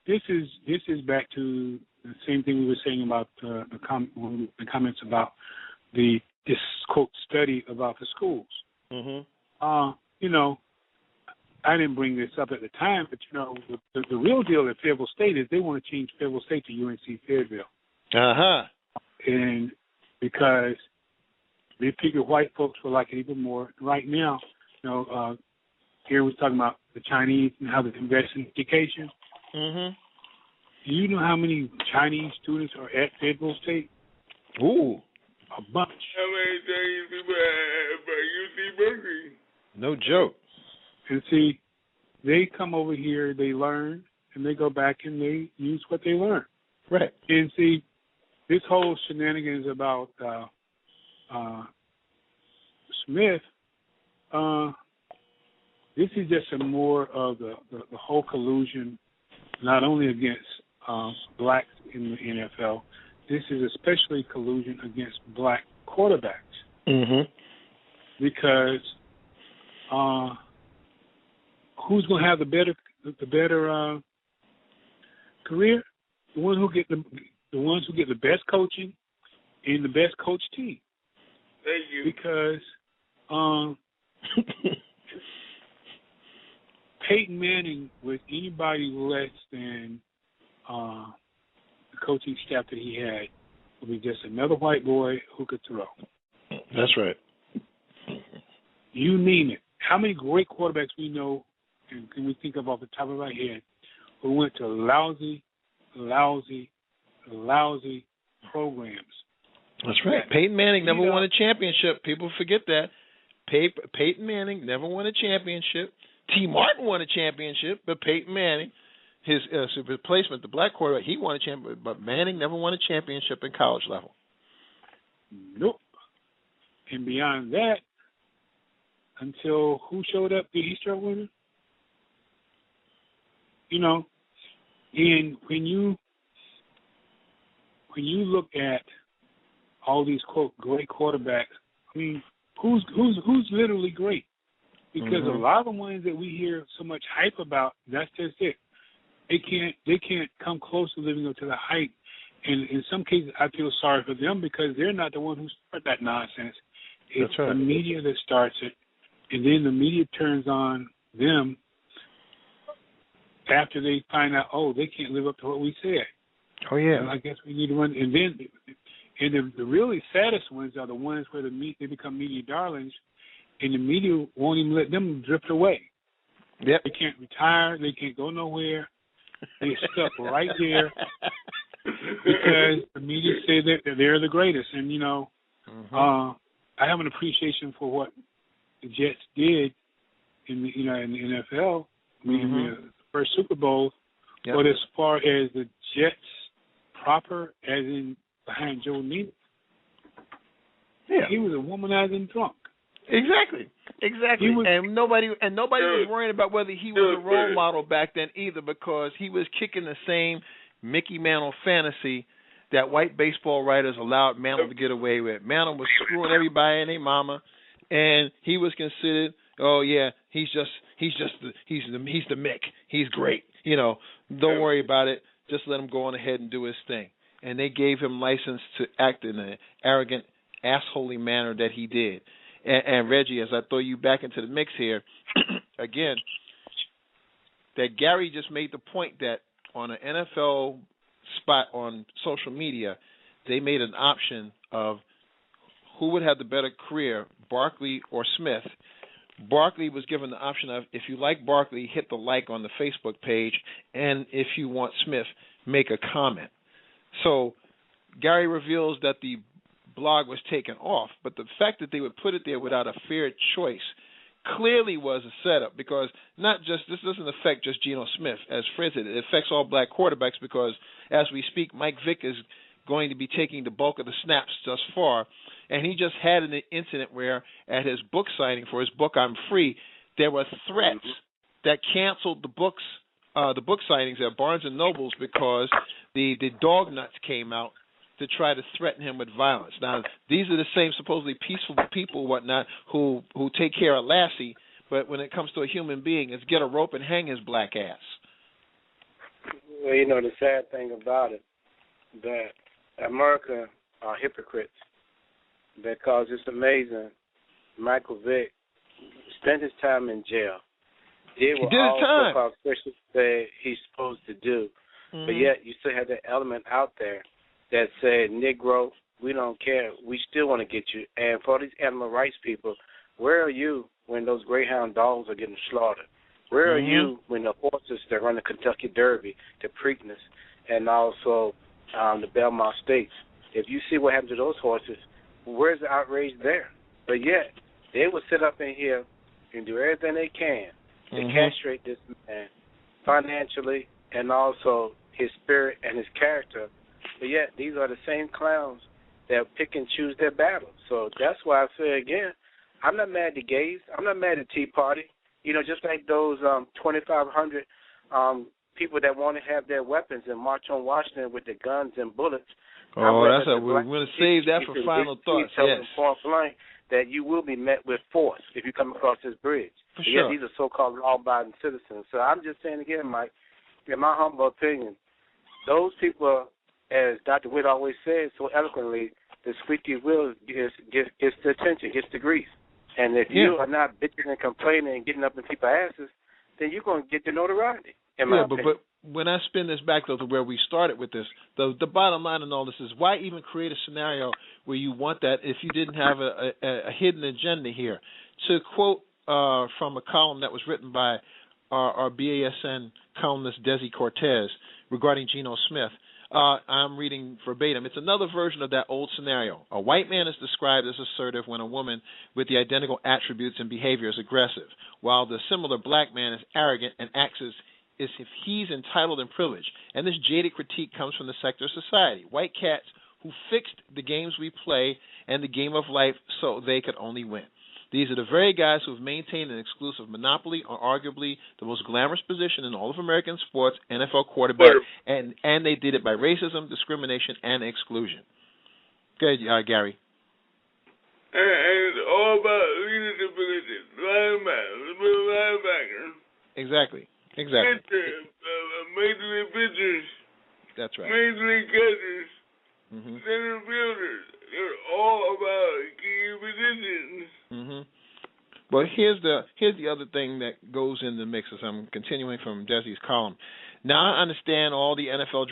this is back to the same thing we were saying about the comments about this quote study about the schools. Mm-hmm. You know, I didn't bring this up at the time, but you know, the real deal at Fayetteville State is they want to change Fayetteville State to UNC Fayetteville. And because they figure white folks will like it even more. Right now, you know, here we're talking about the Chinese and how they invest in education. Mm-hmm. Do you know how many Chinese students are at Fayetteville State? Ooh. A bunch. How many Chinese people at UC Berkeley? No joke. And see, they come over here, they learn, and they go back and they use what they learned. Right. And see, this whole shenanigans about Smith, this is just a more of the whole collusion, not only against blacks in the NFL. This is especially collusion against black quarterbacks. Mm-hmm. Because who's going to have the better career? The ones who get the best coaching and the best coach team. Thank you. Because Peyton Manning with anybody less than the coaching staff that he had would be just another white boy who could throw. That's right. You name it. How many great quarterbacks we know and can we think of off the top of our head who went to lousy programs? That's right. Peyton Manning never won a championship. People forget that. Peyton Manning never won a championship. T. Martin won a championship, but Peyton Manning, his replacement, the black quarterback, he won a championship, but Manning never won a championship in college level. Nope. And beyond that, until who showed up, did he start winning? You know, and when you look at all these quote great quarterbacks, I mean, who's literally great? Because a lot of the ones that we hear so much hype about, that's just it. They can't come close to living up to the hype. And in some cases, I feel sorry for them because they're not the one who started that nonsense. It's the media that starts it, and then the media turns on them after they find out, oh, they can't live up to what we said. Oh, yeah. And I guess we need to run. And then the really saddest ones are the ones where they become media darlings, and the media won't even let them drift away. Yep. They can't retire. They can't go nowhere. They're stuck right there because the media say that they're the greatest. And, you know, I have an appreciation for what the Jets did in the NFL, in the first Super Bowl. Yep. But as far as the Jets proper, as in behind Joe Namath, he was a womanizing drunk. Exactly. And nobody was worrying about whether he was a role model back then either, because he was kicking the same Mickey Mantle fantasy that white baseball writers allowed Mantle to get away with. Mantle was screwing everybody and their mama, and he was considered, oh yeah, he's the Mick. He's great. You know, don't worry about it. Just let him go on ahead and do his thing. And they gave him license to act in an arrogant, assholey manner that he did. And Reggie, as I throw you back into the mix here, again, that Gary just made the point that on an NFL spot on social media, they made an option of who would have the better career, Barkley or Smith. Barkley was given the option of, if you like Barkley, hit the like on the Facebook page, and if you want Smith, make a comment. So Gary reveals that the blog was taken off, but the fact that they would put it there without a fair choice clearly was a setup, because this doesn't affect just Geno Smith, as Fred said, it affects all black quarterbacks, because as we speak, Mike Vick is going to be taking the bulk of the snaps thus far, and he just had an incident where at his book signing for his book I'm Free, there were threats that canceled the book signings at Barnes & Noble's because the dog nuts came out to try to threaten him with violence. Now, these are the same supposedly peaceful people, whatnot, who take care of Lassie, but when it comes to a human being, it's get a rope and hang his black ass. Well, you know, the sad thing about it, that America are hypocrites, because it's amazing. Michael Vick spent his time in jail. Did what all so-called Christians say he's supposed to do, but yet you still have that element out there that said, Negro, we don't care. We still want to get you. And for these animal rights people, where are you when those Greyhound dogs are getting slaughtered? Where are you when the horses that run the Kentucky Derby, the Preakness, and also the Belmont Stakes? If you see what happened to those horses, where's the outrage there? But yet, they will sit up in here and do everything they can to castrate this man financially, and also his spirit and his character. But yet, these are the same clowns that pick and choose their battles. So that's why I say again, I'm not mad at the gays. I'm not mad at Tea Party. You know, just like those 2,500 people that want to have their weapons and march on Washington with their guns and bullets. Oh, that's we're going to save that for final thoughts. Yes. Point blank that you will be met with force if you come across this bridge. For sure. Yeah, these are so-called law-abiding citizens. So I'm just saying again, Mike, in my humble opinion, those people, as Dr. Witt always says so eloquently, the squeaky wheel gets the attention, gets the grease. And if you are not bitching and complaining and getting up in people's asses, then you're going to get the notoriety. But when I spin this back, though, to where we started with this, the bottom line in all this is why even create a scenario where you want that if you didn't have a hidden agenda here? To quote from a column that was written by our BASN columnist Desi Cortez regarding Geno Smith, I'm reading verbatim. It's another version of that old scenario. A white man is described as assertive when a woman with the identical attributes and behavior is aggressive, while the similar black man is arrogant and acts as if he's entitled and privileged. And this jaded critique comes from the sector of society. White cats who fixed the games we play and the game of life so they could only win. These are the very guys who have maintained an exclusive monopoly on arguably the most glamorous position in all of American sports, NFL quarterback, and they did it by racism, discrimination, and exclusion. Good, Gary. And it's all about leadership ability. Linebacker. Exactly. Pitcher, Major League pitchers. That's right. Major League catchers. Center fielders. They're all about key positions. Well, here's the other thing that goes in the mix as I'm continuing from Desi's column. Now I understand all the NFL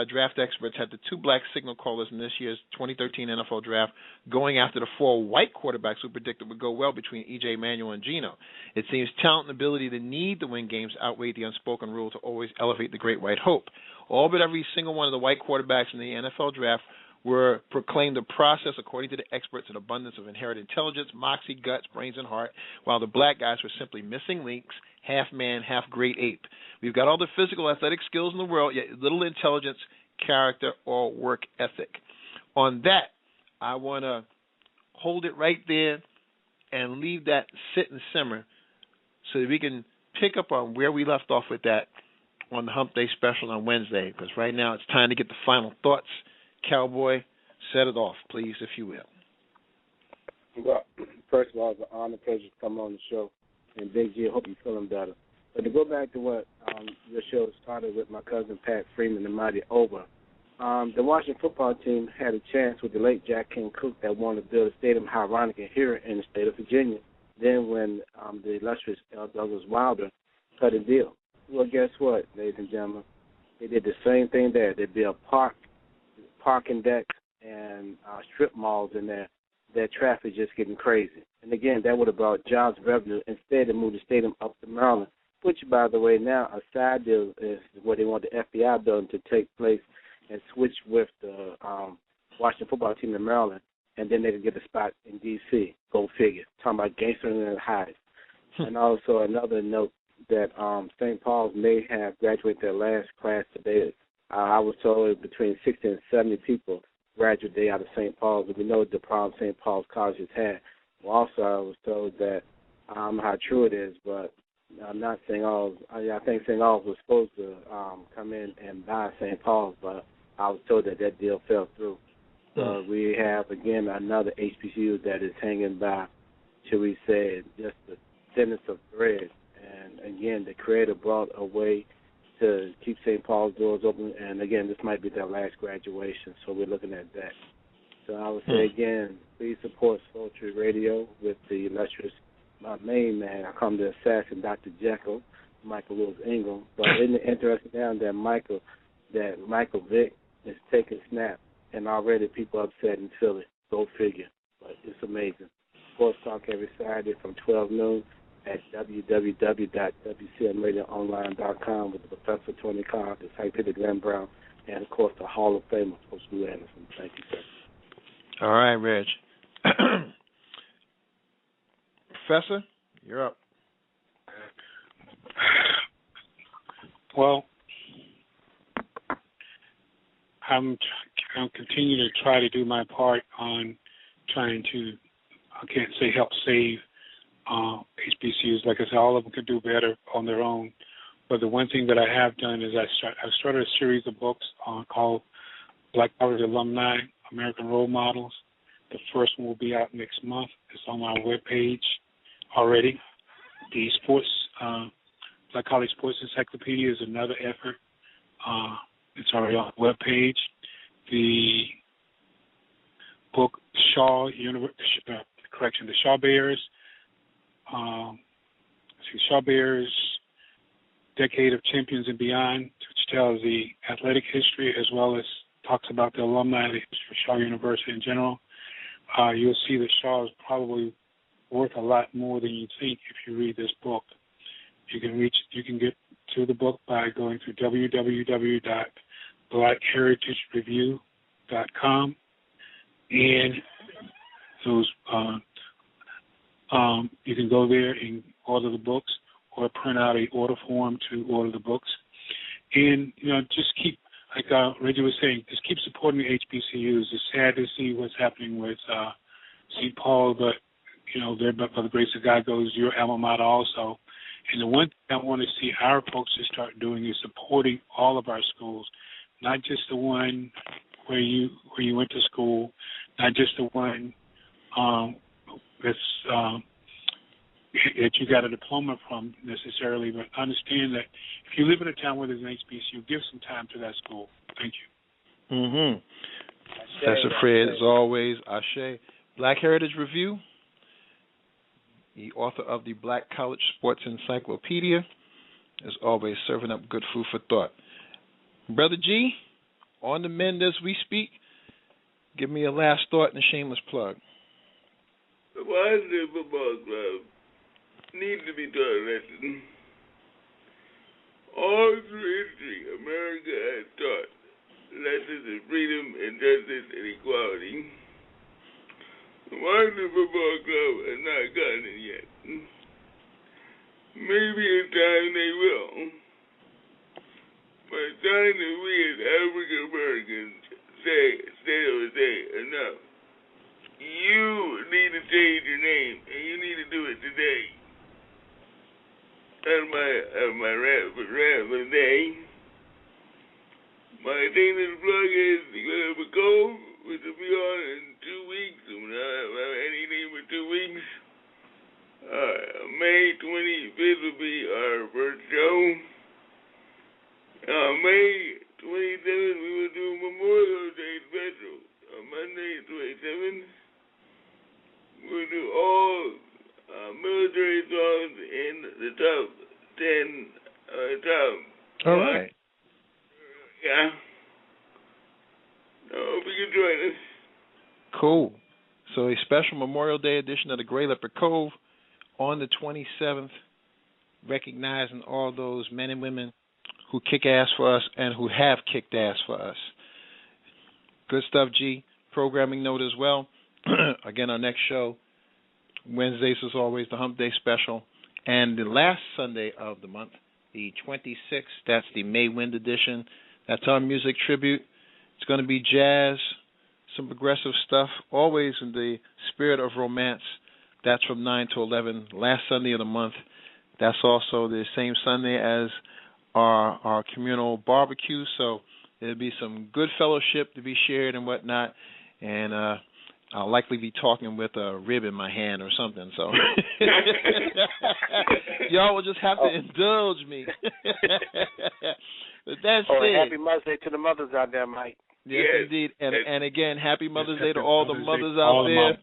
draft experts had the two black signal callers in this year's 2013 NFL draft going after the four white quarterbacks who predicted would go well between E.J. Manuel and Geno. It seems talent and ability to need to win games outweighed the unspoken rule to always elevate the great white hope. All but every single one of the white quarterbacks in the NFL draft were proclaimed the process, according to the experts, an abundance of inherent intelligence, moxie, guts, brains, and heart, while the black guys were simply missing links, half man, half great ape. We've got all the physical, athletic skills in the world, yet little intelligence, character, or work ethic. On that, I want to hold it right there and leave that sit and simmer so that we can pick up on where we left off with that on the Hump Day special on Wednesday, because right now it's time to get the final thoughts. Cowboy, set it off, please, if you will. Well, first of all, it's an honor, pleasure to come on the show. And Big G, I hope you're feeling better. But to go back to what your show started with my cousin Pat Freeman, the mighty Over, the Washington football team had a chance with the late Jack King Cook that wanted to build a stadium ironic here in the state of Virginia. Then when the illustrious L. Douglas Wilder cut a deal. Well, guess what, ladies and gentlemen? They did the same thing there. They built parking decks and strip malls in there. That traffic just getting crazy. And again, that would have brought jobs, revenue. Instead, they moved the stadium up to Maryland, which, by the way, now a side deal is where they want the FBI building to take place and switch with the Washington football team in Maryland, and then they can get a spot in D.C. Go figure. Talking about gangstering and highs. And also another note that St. Paul's may have graduated their last class today. I was told between 60 and 70 people graduate day out of St. Paul's, and we know the problem St. Paul's College has had. Well, also, I was told that I don't know how true it is, but I'm not St. Paul's. I think St. Paul's was supposed to come in and buy St. Paul's, but I was told that deal fell through. So we have, again, another HBCU that is hanging by, shall we say, just the thinnest of threads. And, again, the Creator brought a way to keep St. Paul's doors open. And, again, this might be their last graduation, so we're looking at that. So I would say, again, please support Soul Tree Radio with the illustrious, my main man. I call him the assassin, Dr. Jekyll, Michael Wills Ingram. But isn't it interesting now that Michael Vick is taking snaps, and already people upset in Philly. Go figure. But it's amazing. Sports Talk every Saturday from 12 noon at www.wcmradioonline.com with the Professor Tony Carr, the Scientific Glenn Brown, and, of course, the Hall of Famer, Coach Lou Anderson. Thank you, sir. All right, Reg. Professor, you're up. Well, I'm continue to try to do my part on trying to, I can't say help save HBCUs. Like I said, all of them could do better on their own. But the one thing that I have done is I've started a series of books called Black College Alumni American Role Models. The first one will be out next month. It's on my webpage already. The Black College Sports Encyclopedia is another effort. It's already on the webpage. The book the Shaw Bears, Shaw Bears, Decade of Champions and Beyond, which tells the athletic history as well as talks about the alumni, the history of Shaw University in general. You'll see that Shaw is probably worth a lot more than you think if you read this book. You can get to the book by going to www.blackheritagereview.com, and those you can go there and order the books or print out a order form to order the books. And just keep, like Reggie was saying, just keep supporting the HBCUs. It's sad to see what's happening with St. Paul, but there, by the grace of God, goes your alma mater also. And the one thing I want to see our folks to start doing is supporting all of our schools, not just the one where you went to school, not just the one that you got a diploma from necessarily, but understand that if you live in a town where there's an HBCU, give some time to that school. Thank you. Mm-hmm. That's a phrase, as always. Ashe. Black Heritage Review, the author of the Black College Sports Encyclopedia, is always serving up good food for thought. Brother G, on the mend as we speak, give me a last thought and a shameless plug. The Washington Football Club needs to be taught a lesson. All through history, America has taught lessons of freedom and justice and equality. The Washington Football Club has not gotten it yet. Maybe in time they will. But it's time that we as African Americans say enough. You need to change your name, and you need to do it today. That's my rant for the day. My shameless plug is the Glen Cove, which will be on in 2 weeks. I'm not have anything for 2 weeks. May 25th will be our first show. May 27th we will do Memorial Day special. On Monday 27th, we'll do all military songs in the top 10. All right. Yeah. Hope you can join us. Cool. So a special Memorial Day edition of the Gray Leopard Cove on the 27th, recognizing all those men and women who kick ass for us and who have kicked ass for us. Good stuff, G. Programming note as well. Again, our next show, Wednesdays as always, the Hump Day special. And the last Sunday of the month, the 26th, that's the May Wind edition. That's our music tribute. It's going to be jazz, some progressive stuff, always in the spirit of romance. That's from 9 to 11, last Sunday of the month. That's also the same Sunday as our communal barbecue, so there'll be some good fellowship to be shared and whatnot, and I'll likely be talking with a rib in my hand or something, so y'all will just have to indulge me. But that's it. Happy Mother's Day to the mothers out there, Mike. Yes, indeed. And again, happy Mother's Day to all the mothers out there.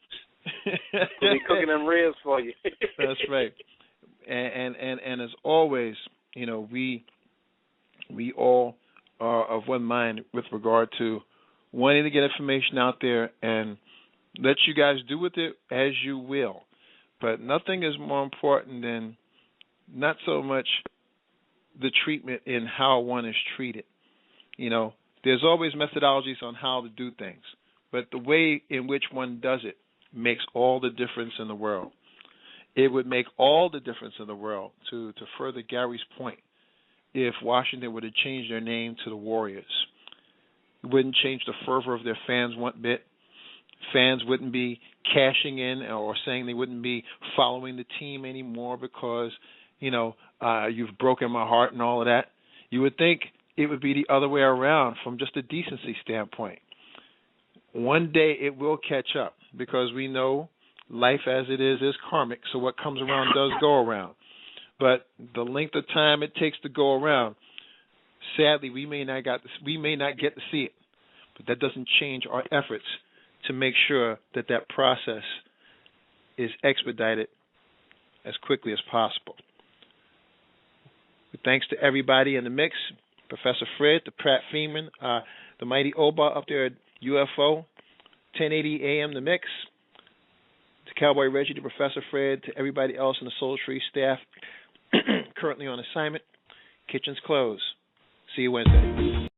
We'll be cooking them ribs for you. That's right. And as always, we all are of one mind with regard to wanting to get information out there and let you guys do with it as you will. But nothing is more important than not so much the treatment in how one is treated. There's always methodologies on how to do things, but the way in which one does it makes all the difference in the world. It would make all the difference in the world, to further Gary's point, if Washington were to change their name to the Warriors. It wouldn't change the fervor of their fans one bit. Fans wouldn't be cashing in or saying they wouldn't be following the team anymore because, you've broken my heart and all of that. You would think it would be the other way around from just a decency standpoint. One day it will catch up because we know life as it is karmic, so what comes around does go around. But the length of time it takes to go around, sadly, we may not get to see it. But that doesn't change our efforts to make sure that process is expedited as quickly as possible. Thanks to everybody in the mix, Professor Fred, the Pratt Feeman, the mighty Oba up there at UFO, 1080 AM the mix, to Cowboy Reggie, to Professor Fred, to everybody else in the Soul Tree staff currently on assignment. Kitchen's closed. See you Wednesday.